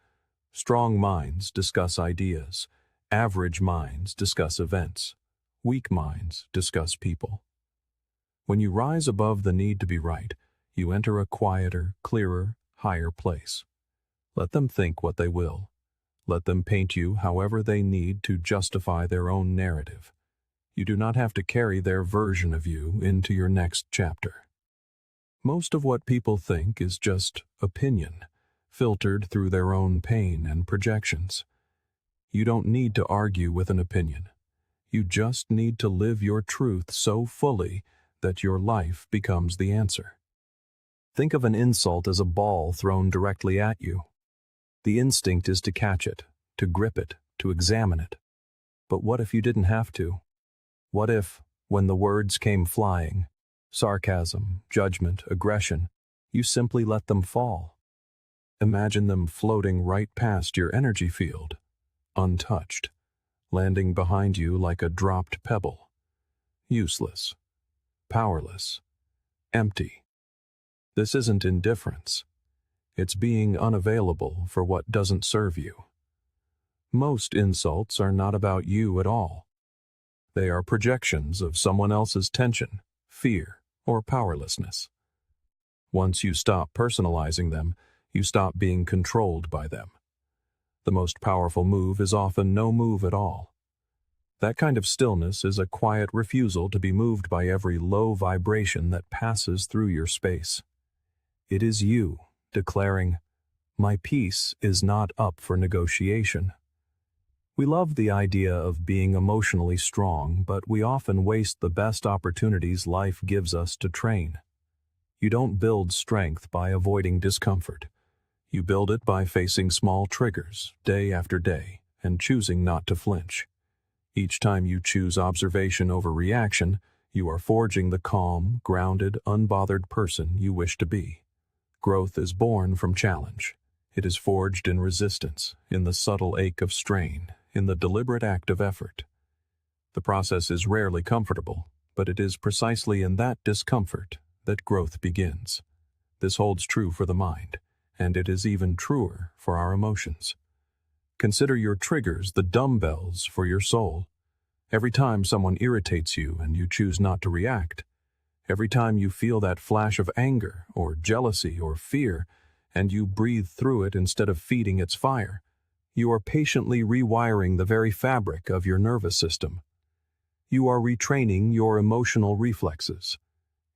S1: strong minds discuss ideas, average minds discuss events, weak minds discuss people. When you rise above the need to be right, you enter a quieter, clearer, higher place. Let them think what they will. Let them paint you however they need to justify their own narrative. You do not have to carry their version of you into your next chapter. Most of what people think is just opinion, filtered through their own pain and projections. You don't need to argue with an opinion. You just need to live your truth so fully that your life becomes the answer. Think of an insult as a ball thrown directly at you. The instinct is to catch it, to grip it, to examine it. But what if you didn't have to? What if, when the words came flying, sarcasm, judgment, aggression, you simply let them fall? Imagine them floating right past your energy field, untouched, landing behind you like a dropped pebble. Useless, powerless, empty. This isn't indifference. It's being unavailable for what doesn't serve you. Most insults are not about you at all. They are projections of someone else's tension, fear, or powerlessness. Once you stop personalizing them, you stop being controlled by them. The most powerful move is often no move at all. That kind of stillness is a quiet refusal to be moved by every low vibration that passes through your space. It is you declaring, my peace is not up for negotiation. We love the idea of being emotionally strong, but we often waste the best opportunities life gives us to train. You don't build strength by avoiding discomfort. You build it by facing small triggers, day after day, and choosing not to flinch. Each time you choose observation over reaction, You are forging the calm, grounded, unbothered person you wish to be. Growth is born from challenge. It is forged in resistance, in the subtle ache of strain, in the deliberate act of effort. The process is rarely comfortable, but it is precisely in that discomfort that growth begins. This holds true for the mind, and it is even truer for our emotions. Consider your triggers the dumbbells for your soul. Every time someone irritates you and you choose not to react, every time you feel that flash of anger or jealousy or fear and you breathe through it instead of feeding its fire, you are patiently rewiring the very fabric of your nervous system. You are retraining your emotional reflexes.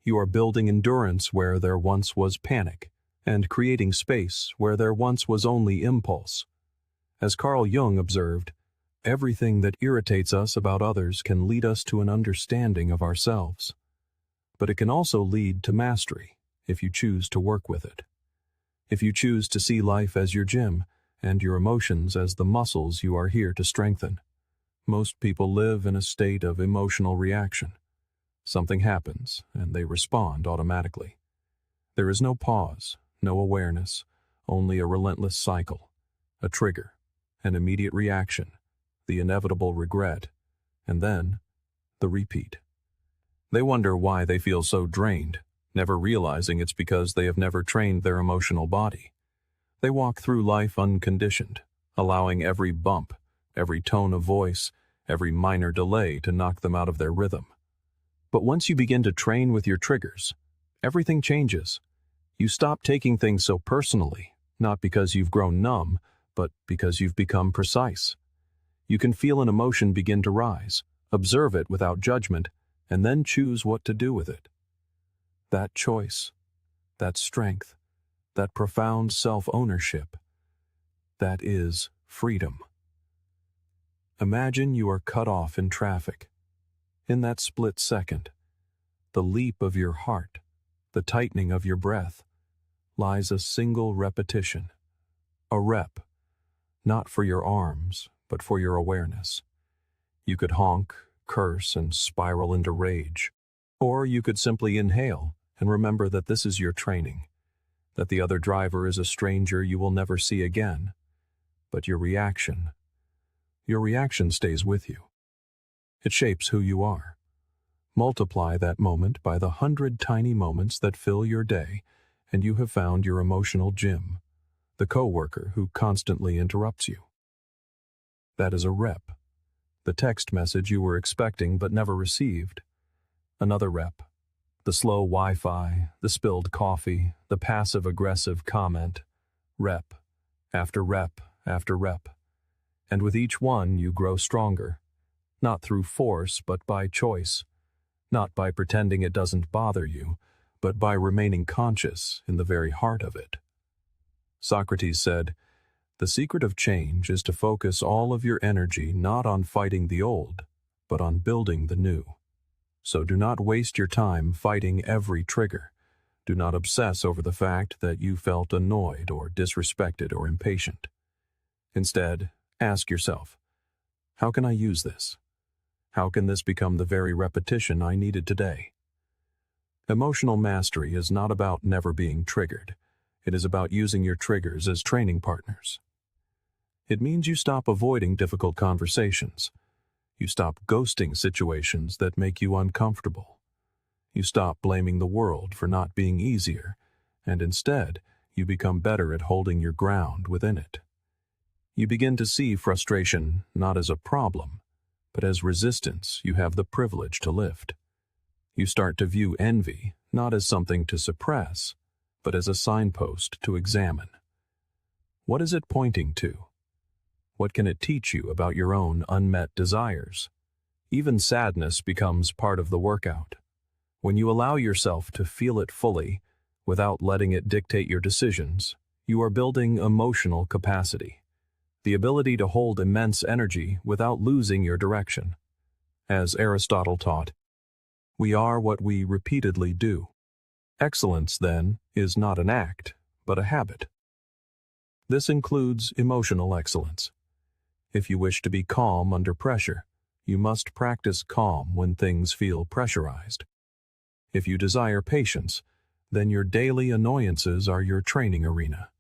S1: You are building endurance where there once was panic, and creating space where there once was only impulse. As Carl Jung observed, everything that irritates us about others can lead us to an understanding of ourselves. But it can also lead to mastery, if you choose to work with it. If you choose to see life as your gym, and your emotions as the muscles you are here to strengthen. Most people live in a state of emotional reaction. Something happens, and they respond automatically. There is no pause, no awareness, only a relentless cycle, a trigger, an immediate reaction, the inevitable regret, and then the repeat. They wonder why they feel so drained, never realizing it's because they have never trained their emotional body. They walk through life unconditioned, allowing every bump, every tone of voice, every minor delay to knock them out of their rhythm. But once you begin to train with your triggers, everything changes. You stop taking things so personally, not because you've grown numb, but because you've become precise. You can feel an emotion begin to rise, observe it without judgment, and then choose what to do with it. That choice, that strength, that profound self-ownership, that is freedom. Imagine you are cut off in traffic. In that split second, the leap of your heart, the tightening of your breath, lies a single repetition, a rep, not for your arms, but for your awareness. You could honk, curse, and spiral into rage, or you could simply inhale and remember that this is your training, that the other driver is a stranger you will never see again, but your reaction stays with you. It shapes who you are. Multiply that moment by the 100 tiny moments that fill your day, and you have found your emotional gym, the coworker who constantly interrupts you. That is a rep, the text message you were expecting but never received. Another rep, the slow Wi-Fi, the spilled coffee, the passive-aggressive comment. Rep, after rep, after rep. And with each one you grow stronger, not through force but by choice, not by pretending it doesn't bother you, but by remaining conscious in the very heart of it. Socrates said, "The secret of change is to focus all of your energy not on fighting the old, but on building the new. So do not waste your time fighting every trigger. Do not obsess over the fact that you felt annoyed or disrespected or impatient. Instead, ask yourself, how can I use this? How can this become the very repetition I needed today?" Emotional mastery is not about never being triggered. It is about using your triggers as training partners. It means you stop avoiding difficult conversations. You stop ghosting situations that make you uncomfortable. You stop blaming the world for not being easier, and instead, you become better at holding your ground within it. You begin to see frustration not as a problem, but as resistance you have the privilege to lift. You start to view envy not as something to suppress, but as a signpost to examine. What is it pointing to? What can it teach you about your own unmet desires? Even sadness becomes part of the workout. When you allow yourself to feel it fully, without letting it dictate your decisions, you are building emotional capacity, the ability to hold immense energy without losing your direction. As Aristotle taught, we are what we repeatedly do. Excellence, then, is not an act, but a habit. This includes emotional excellence. If you wish to be calm under pressure, You must practice calm when things feel pressurized. If you desire patience, then your daily annoyances are your training arena.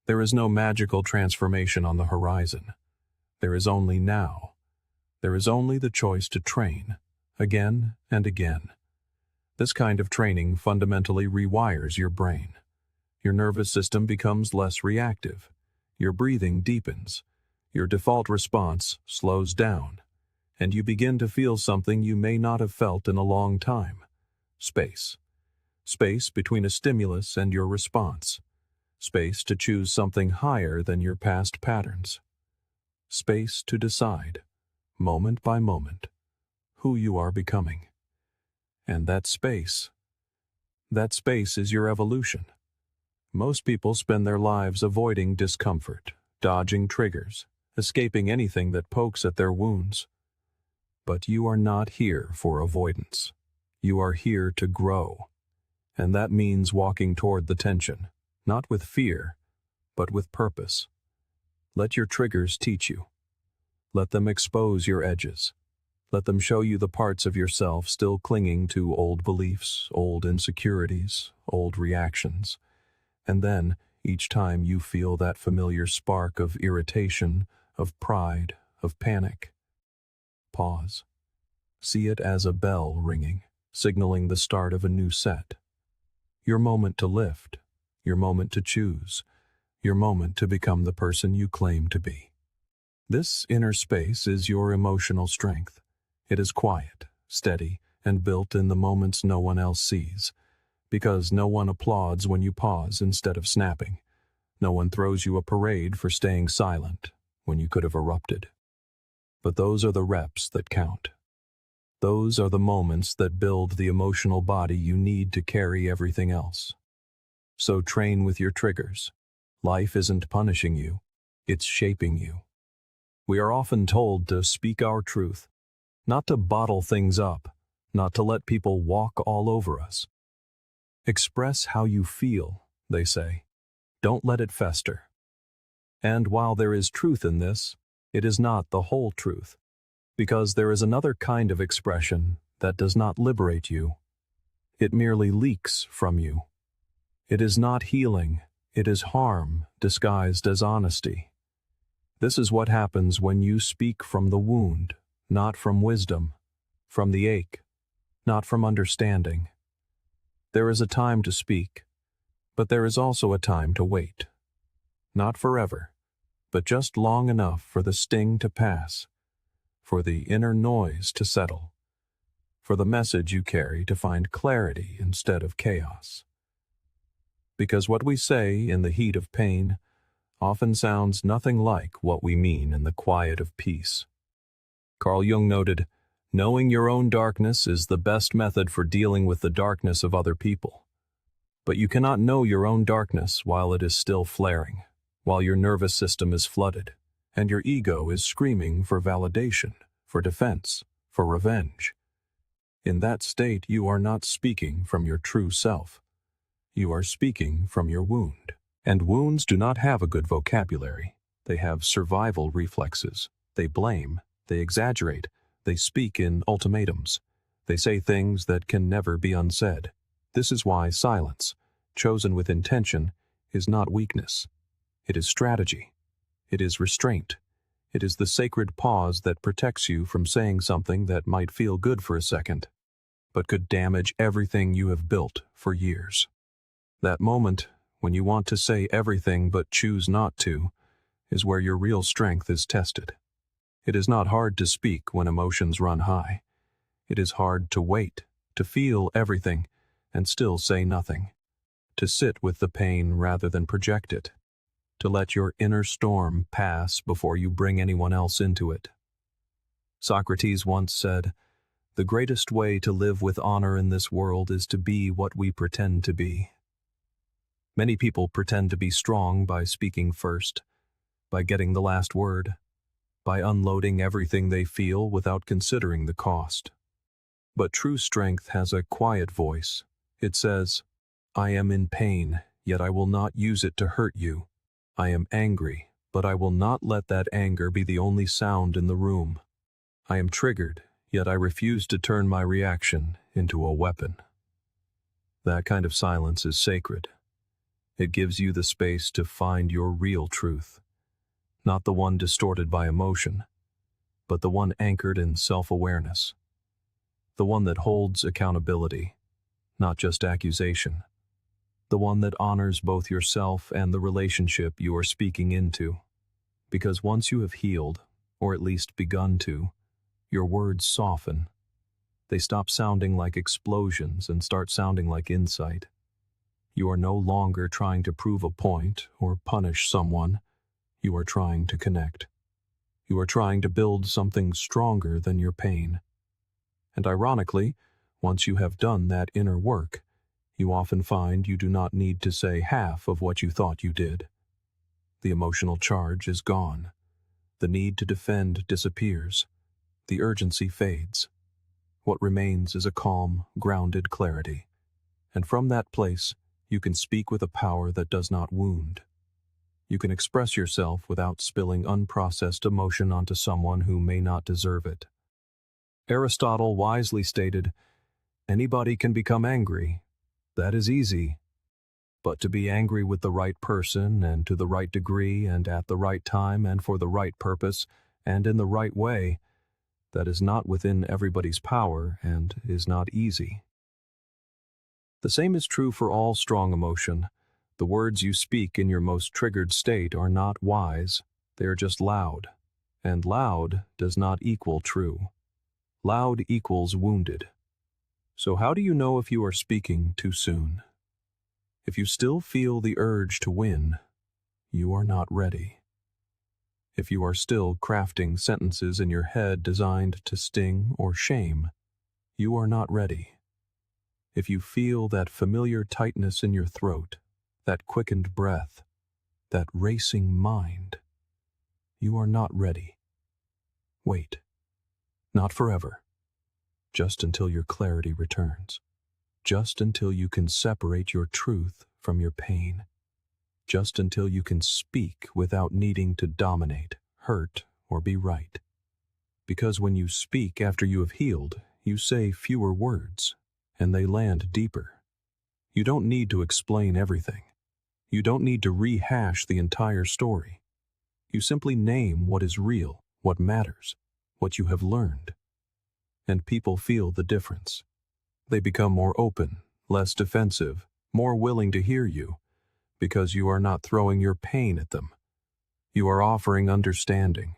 S1: There is no magical transformation on the horizon. There is only now. There is only the choice to train, again and again. This kind of training fundamentally rewires your brain. Your nervous system becomes less reactive. Your breathing deepens. Your default response slows down. And you begin to feel something you may not have felt in a long time. Space. Space between a stimulus and your response. Space to choose something higher than your past patterns. Space to decide, moment by moment, who you are becoming. And that space is your evolution. Most people spend their lives avoiding discomfort, dodging triggers, escaping anything that pokes at their wounds. But you are not here for avoidance. You are here to grow. And that means walking toward the tension, not with fear, but with purpose. Let your triggers teach you. Let them expose your edges. Let them show you the parts of yourself still clinging to old beliefs, old insecurities, old reactions. And then, each time you feel that familiar spark of irritation, of pride, of panic, pause. See it as a bell ringing, signaling the start of a new set. Your moment to lift, your moment to choose, your moment to become the person you claim to be. This inner space is your emotional strength. It is quiet, steady, and built in the moments no one else sees. Because no one applauds when you pause instead of snapping. No one throws you a parade for staying silent when you could have erupted. But those are the reps that count. Those are the moments that build the emotional body you need to carry everything else. So train with your triggers. Life isn't punishing you, it's shaping you. We are often told to speak our truth, not to bottle things up, not to let people walk all over us. Express how you feel, they say. Don't let it fester. And while there is truth in this, it is not the whole truth, because there is another kind of expression that does not liberate you. It merely leaks from you. It is not healing, it is harm disguised as honesty. This is what happens when you speak from the wound, not from wisdom, from the ache, not from understanding. There is a time to speak, but there is also a time to wait. Not forever, but just long enough for the sting to pass, for the inner noise to settle, for the message you carry to find clarity instead of chaos. Because what we say in the heat of pain often sounds nothing like what we mean in the quiet of peace. Carl Jung noted, "Knowing your own darkness is the best method for dealing with the darkness of other people. But you cannot know your own darkness while it is still flaring, while your nervous system is flooded, and your ego is screaming for validation, for defense, for revenge. In that state, you are not speaking from your true self. You are speaking from your wound. And wounds do not have a good vocabulary. They have survival reflexes. They blame, they exaggerate, they speak in ultimatums. They say things that can never be unsaid. This is why silence, chosen with intention, is not weakness. It is strategy. It is restraint. It is the sacred pause that protects you from saying something that might feel good for a second, but could damage everything you have built for years. That moment, when you want to say everything but choose not to, is where your real strength is tested. It is not hard to speak when emotions run high. It is hard to wait, to feel everything, and still say nothing. To sit with the pain rather than project it. To let your inner storm pass before you bring anyone else into it. Socrates once said, "The greatest way to live with honor in this world is to be what we pretend to be." Many people pretend to be strong by speaking first, by getting the last word, by unloading everything they feel without considering the cost. But true strength has a quiet voice. It says, "I am in pain, yet I will not use it to hurt you. I am angry, but I will not let that anger be the only sound in the room. I am triggered, yet I refuse to turn my reaction into a weapon. That kind of silence is sacred. It gives you the space to find your real truth, not the one distorted by emotion, but the one anchored in self-awareness, the one that holds accountability, not just accusation, the one that honors both yourself and the relationship you are speaking into. Because once you have healed, or at least begun to, your words soften. They stop sounding like explosions and start sounding like insight. You are no longer trying to prove a point or punish someone. You are trying to connect. You are trying to build something stronger than your pain. And ironically, once you have done that inner work, you often find you do not need to say half of what you thought you did. The emotional charge is gone. The need to defend disappears. The urgency fades. What remains is a calm, grounded clarity. And from that place, you can speak with a power that does not wound. You can express yourself without spilling unprocessed emotion onto someone who may not deserve it. Aristotle wisely stated, "Anybody can become angry. That is easy. But to be angry with the right person and to the right degree and at the right time and for the right purpose and in the right way, that is not within everybody's power and is not easy." The same is true for all strong emotion. The words you speak in your most triggered state are not wise, they are just loud. And loud does not equal true. Loud equals wounded. So how do you know if you are speaking too soon? If you still feel the urge to win, you are not ready. If you are still crafting sentences in your head designed to sting or shame, you are not ready. If you feel that familiar tightness in your throat, that quickened breath, that racing mind, you are not ready. Wait. Not forever. Just until your clarity returns. Just until you can separate your truth from your pain. Just until you can speak without needing to dominate, hurt, or be right. Because when you speak after you have healed, you say fewer words, and they land deeper. You don't need to explain everything. You don't need to rehash the entire story. You simply name what is real, what matters, what you have learned. And people feel the difference. They become more open, less defensive, more willing to hear you, because you are not throwing your pain at them. You are offering understanding.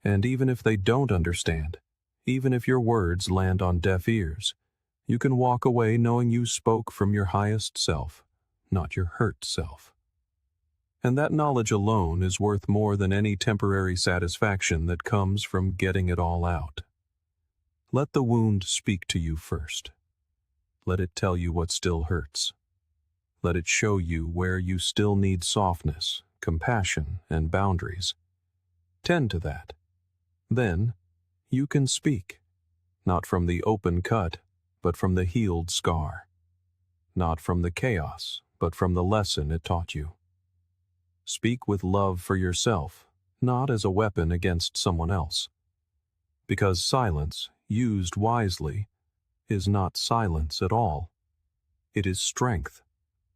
S1: And even if they don't understand, even if your words land on deaf ears, you can walk away knowing you spoke from your highest self, not your hurt self. And that knowledge alone is worth more than any temporary satisfaction that comes from getting it all out. Let the wound speak to you first. Let it tell you what still hurts. Let it show you where you still need softness, compassion, and boundaries. Tend to that. Then, you can speak, not from the open cut, but from the healed scar. Not from the chaos, but from the lesson it taught you. Speak with love for yourself, not as a weapon against someone else. Because silence, used wisely, is not silence at all. It is strength.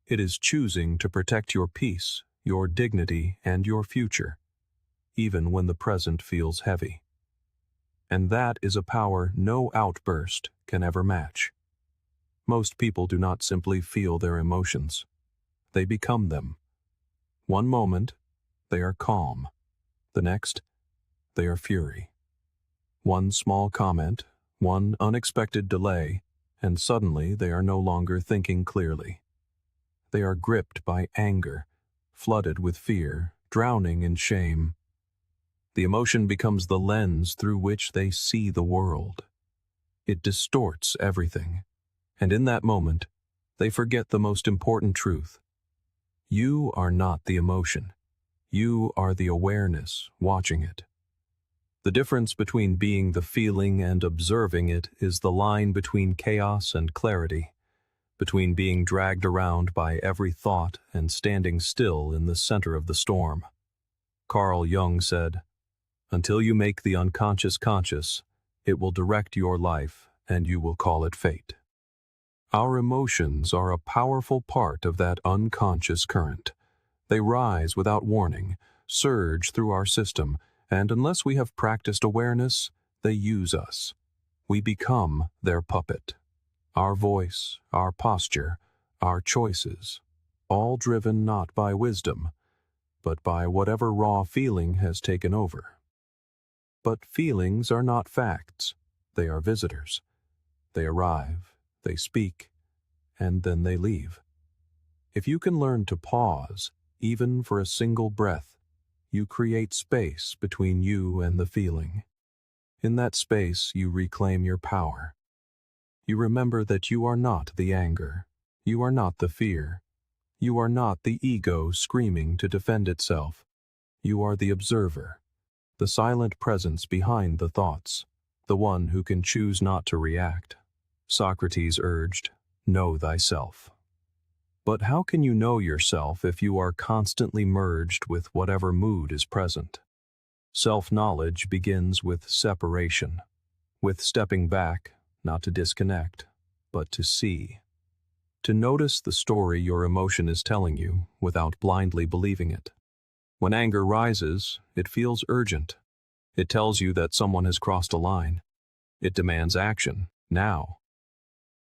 S1: It is choosing to protect your peace, your dignity, and your future, even when the present feels heavy. And that is a power no outburst can ever match. Most people do not simply feel their emotions. They become them. One moment, they are calm. The next, they are fury. One small comment, one unexpected delay, and suddenly they are no longer thinking clearly. They are gripped by anger, flooded with fear, drowning in shame. The emotion becomes the lens through which they see the world. It distorts everything, and in that moment, they forget the most important truth. You are not the emotion. You are the awareness watching it. The difference between being the feeling and observing it is the line between chaos and clarity, between being dragged around by every thought and standing still in the center of the storm. Carl Jung said, Until you make the unconscious conscious, it will direct your life and you will call it fate. Our emotions are a powerful part of that unconscious current. They rise without warning, surge through our system, and unless we have practiced awareness, they use us. We become their puppet. Our voice, our posture, our choices, all driven not by wisdom, but by whatever raw feeling has taken over. But feelings are not facts. They are visitors. They arrive, they speak, and then they leave. If you can learn to pause, even for a single breath, you create space between you and the feeling. In that space, you reclaim your power. You remember that you are not the anger. You are not the fear. You are not the ego screaming to defend itself. You are the observer, the silent presence behind the thoughts, the one who can choose not to react. Socrates urged, "Know thyself." But how can you know yourself if you are constantly merged with whatever mood is present? Self-knowledge begins with separation, with stepping back, not to disconnect, but to see. To notice the story your emotion is telling you without blindly believing it. When anger rises, it feels urgent. It tells you that someone has crossed a line. It demands action, now.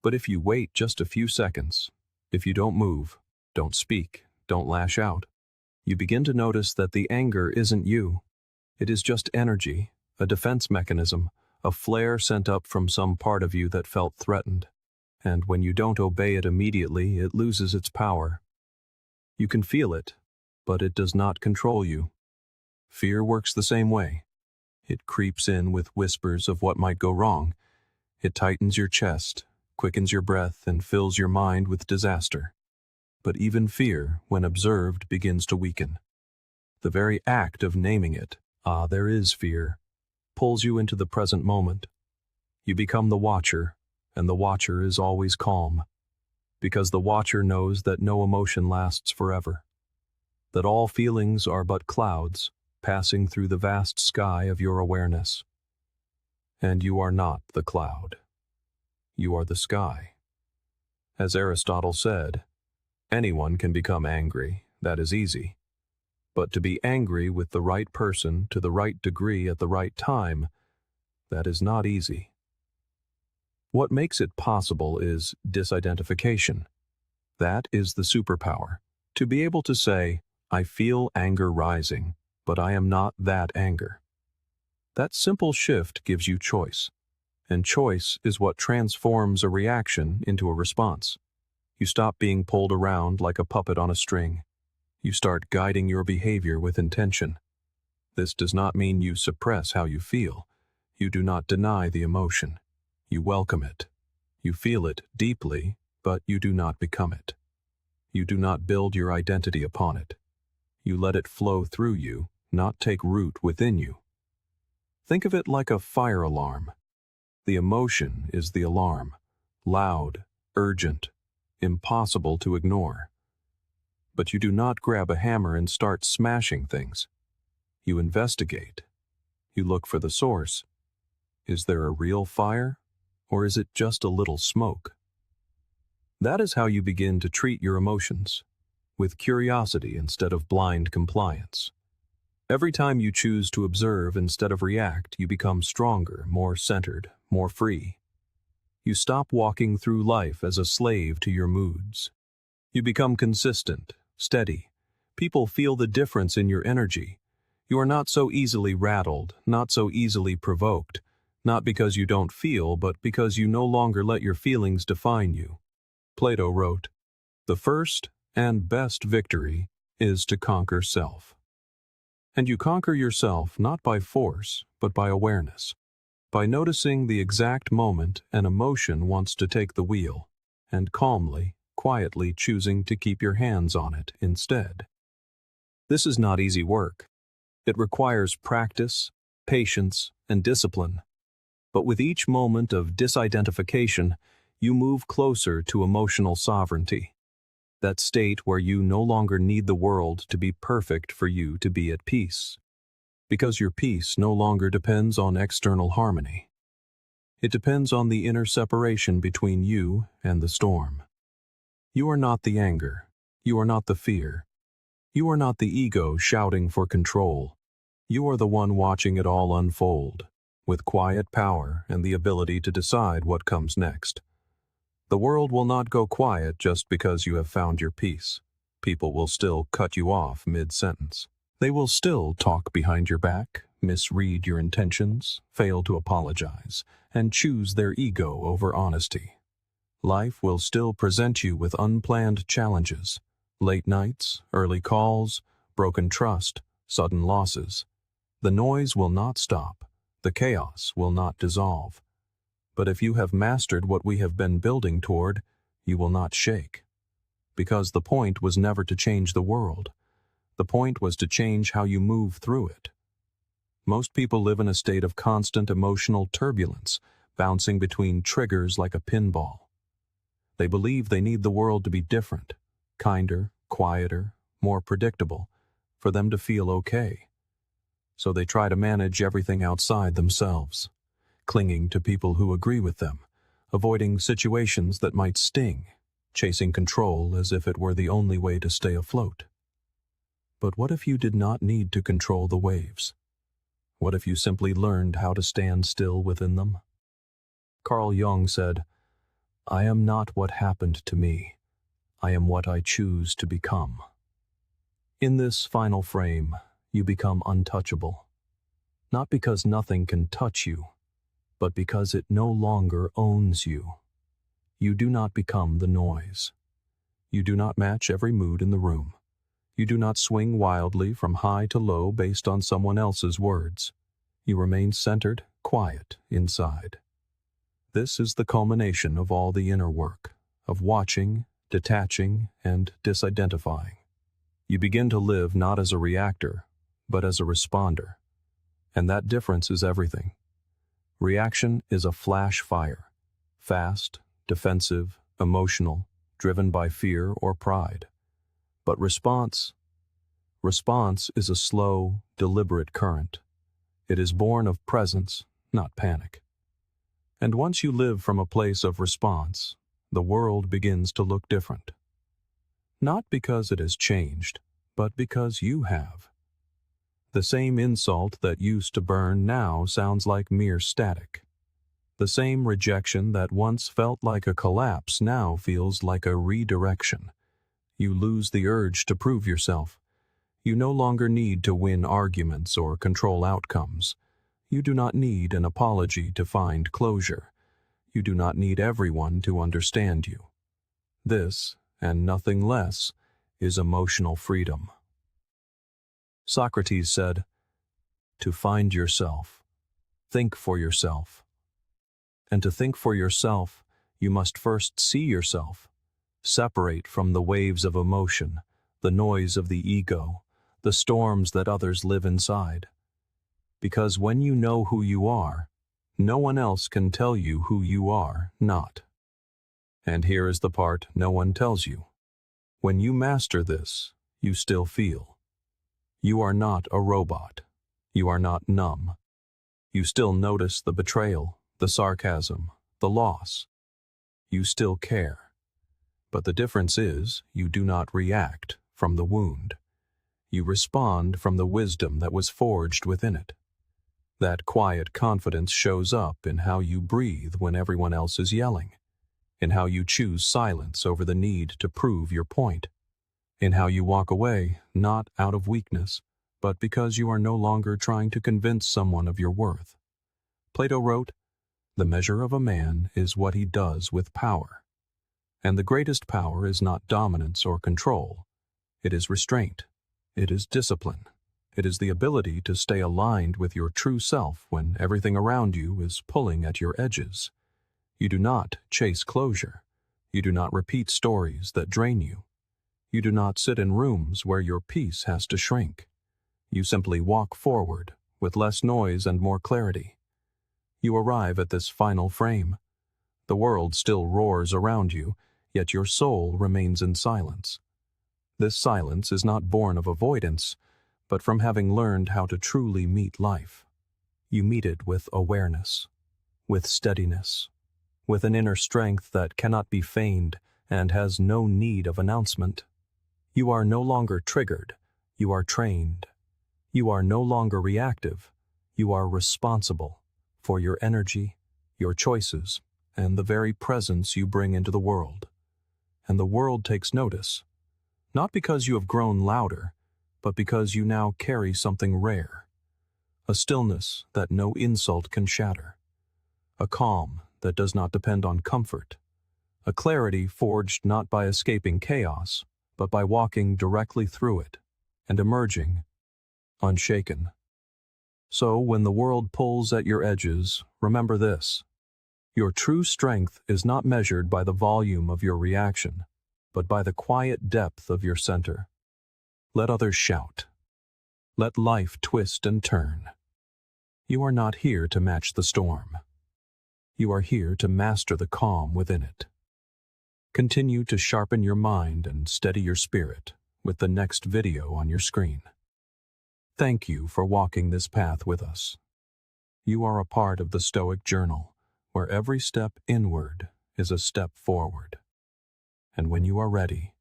S1: But if you wait just a few seconds, if you don't move, don't speak, don't lash out, you begin to notice that the anger isn't you. It is just energy, a defense mechanism, a flare sent up from some part of you that felt threatened. And when you don't obey it immediately, it loses its power. You can feel it, but it does not control you. Fear works the same way. It creeps in with whispers of what might go wrong. It tightens your chest, quickens your breath, and fills your mind with disaster. But even fear, when observed, begins to weaken. The very act of naming it, there is fear, pulls you into the present moment. You become the watcher, and the watcher is always calm, because the watcher knows that no emotion lasts forever, that all feelings are but clouds passing through the vast sky of your awareness. And you are not the cloud. You are the sky. As Aristotle said, anyone can become angry, that is easy. But to be angry with the right person to the right degree at the right time, that is not easy. What makes it possible is disidentification. That is the superpower. To be able to say, I feel anger rising, but I am not that anger. That simple shift gives you choice. And choice is what transforms a reaction into a response. You stop being pulled around like a puppet on a string. You start guiding your behavior with intention. This does not mean you suppress how you feel. You do not deny the emotion. You welcome it. You feel it deeply, but you do not become it. You do not build your identity upon it. You let it flow through you, not take root within you. Think of it like a fire alarm. The emotion is the alarm, loud, urgent, impossible to ignore. But you do not grab a hammer and start smashing things. You investigate. You look for the source. Is there a real fire, or is it just a little smoke? That is how you begin to treat your emotions, with curiosity instead of blind compliance. Every time you choose to observe instead of react, you become stronger, more centered, more free. You stop walking through life as a slave to your moods. You become consistent, steady. People feel the difference in your energy. You are not so easily rattled, not so easily provoked, not because you don't feel, but because you no longer let your feelings define you. Plato wrote, "The first and best victory is to conquer self." And you conquer yourself not by force, but by awareness, by noticing the exact moment an emotion wants to take the wheel, and calmly, quietly choosing to keep your hands on it instead. This is not easy work. It requires practice, patience, and discipline. But with each moment of disidentification, you move closer to emotional sovereignty, that state where you no longer need the world to be perfect for you to be at peace. Because your peace no longer depends on external harmony. It depends on the inner separation between you and the storm. You are not the anger. You are not the fear. You are not the ego shouting for control. You are the one watching it all unfold, with quiet power and the ability to decide what comes next. The world will not go quiet just because you have found your peace. People will still cut you off mid-sentence. They will still talk behind your back, misread your intentions, fail to apologize, and choose their ego over honesty. Life will still present you with unplanned challenges, late nights, early calls, broken trust, sudden losses. The noise will not stop. The chaos will not dissolve. But if you have mastered what we have been building toward, you will not shake. Because the point was never to change the world. The point was to change how you move through it. Most people live in a state of constant emotional turbulence, bouncing between triggers like a pinball. They believe they need the world to be different, kinder, quieter, more predictable, for them to feel okay. So they try to manage everything outside themselves, clinging to people who agree with them, avoiding situations that might sting, chasing control as if it were the only way to stay afloat. But what if you did not need to control the waves? What if you simply learned how to stand still within them? Carl Jung said, "I am not what happened to me. I am what I choose to become." In this final frame, you become untouchable. Not because nothing can touch you, but because it no longer owns you. You do not become the noise. You do not match every mood in the room. You do not swing wildly from high to low based on someone else's words. You remain centered, quiet inside. This is the culmination of all the inner work, of watching, detaching, and disidentifying. You begin to live not as a reactor, but as a responder. And that difference is everything. Reaction is a flash fire, fast, defensive, emotional, driven by fear or pride. But response is a slow, deliberate current. It is born of presence, not panic. And once you live from a place of response, the world begins to look different. Not because it has changed, but because you have. The same insult that used to burn now sounds like mere static. The same rejection that once felt like a collapse now feels like a redirection. You lose the urge to prove yourself. You no longer need to win arguments or control outcomes. You do not need an apology to find closure. You do not need everyone to understand you. This, and nothing less, is emotional freedom. Socrates said, "To find yourself, think for yourself. And to think for yourself, you must first see yourself, separate from the waves of emotion, the noise of the ego, the storms that others live inside. Because when you know who you are, no one else can tell you who you are not." And here is the part no one tells you. When you master this, you still feel. You are not a robot. You are not numb. You still notice the betrayal, the sarcasm, the loss. You still care. But the difference is, you do not react from the wound. You respond from the wisdom that was forged within it. That quiet confidence shows up in how you breathe when everyone else is yelling, in how you choose silence over the need to prove your point, in how you walk away, not out of weakness, but because you are no longer trying to convince someone of your worth. Plato wrote, "The measure of a man is what he does with power." And the greatest power is not dominance or control. It is restraint. It is discipline. It is the ability to stay aligned with your true self when everything around you is pulling at your edges. You do not chase closure. You do not repeat stories that drain you. You do not sit in rooms where your peace has to shrink. You simply walk forward with less noise and more clarity. You arrive at this final frame. The world still roars around you, yet your soul remains in silence. This silence is not born of avoidance, but from having learned how to truly meet life. You meet it with awareness, with steadiness, with an inner strength that cannot be feigned and has no need of announcement. You are no longer triggered, you are trained. You are no longer reactive, you are responsible for your energy, your choices, and the very presence you bring into the world. And the world takes notice, not because you have grown louder, but because you now carry something rare. A stillness that no insult can shatter. A calm that does not depend on comfort. A clarity forged not by escaping chaos, but by walking directly through it and emerging unshaken. So when the world pulls at your edges, remember this. Your true strength is not measured by the volume of your reaction, but by the quiet depth of your center. Let others shout. Let life twist and turn. You are not here to match the storm. You are here to master the calm within it. Continue to sharpen your mind and steady your spirit with the next video on your screen. Thank you for walking this path with us. You are a part of the Stoic Journal, where every step inward is a step forward. And when you are ready,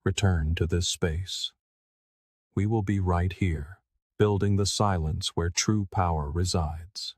S1: return to this space. We will be right here, building the silence where true power resides.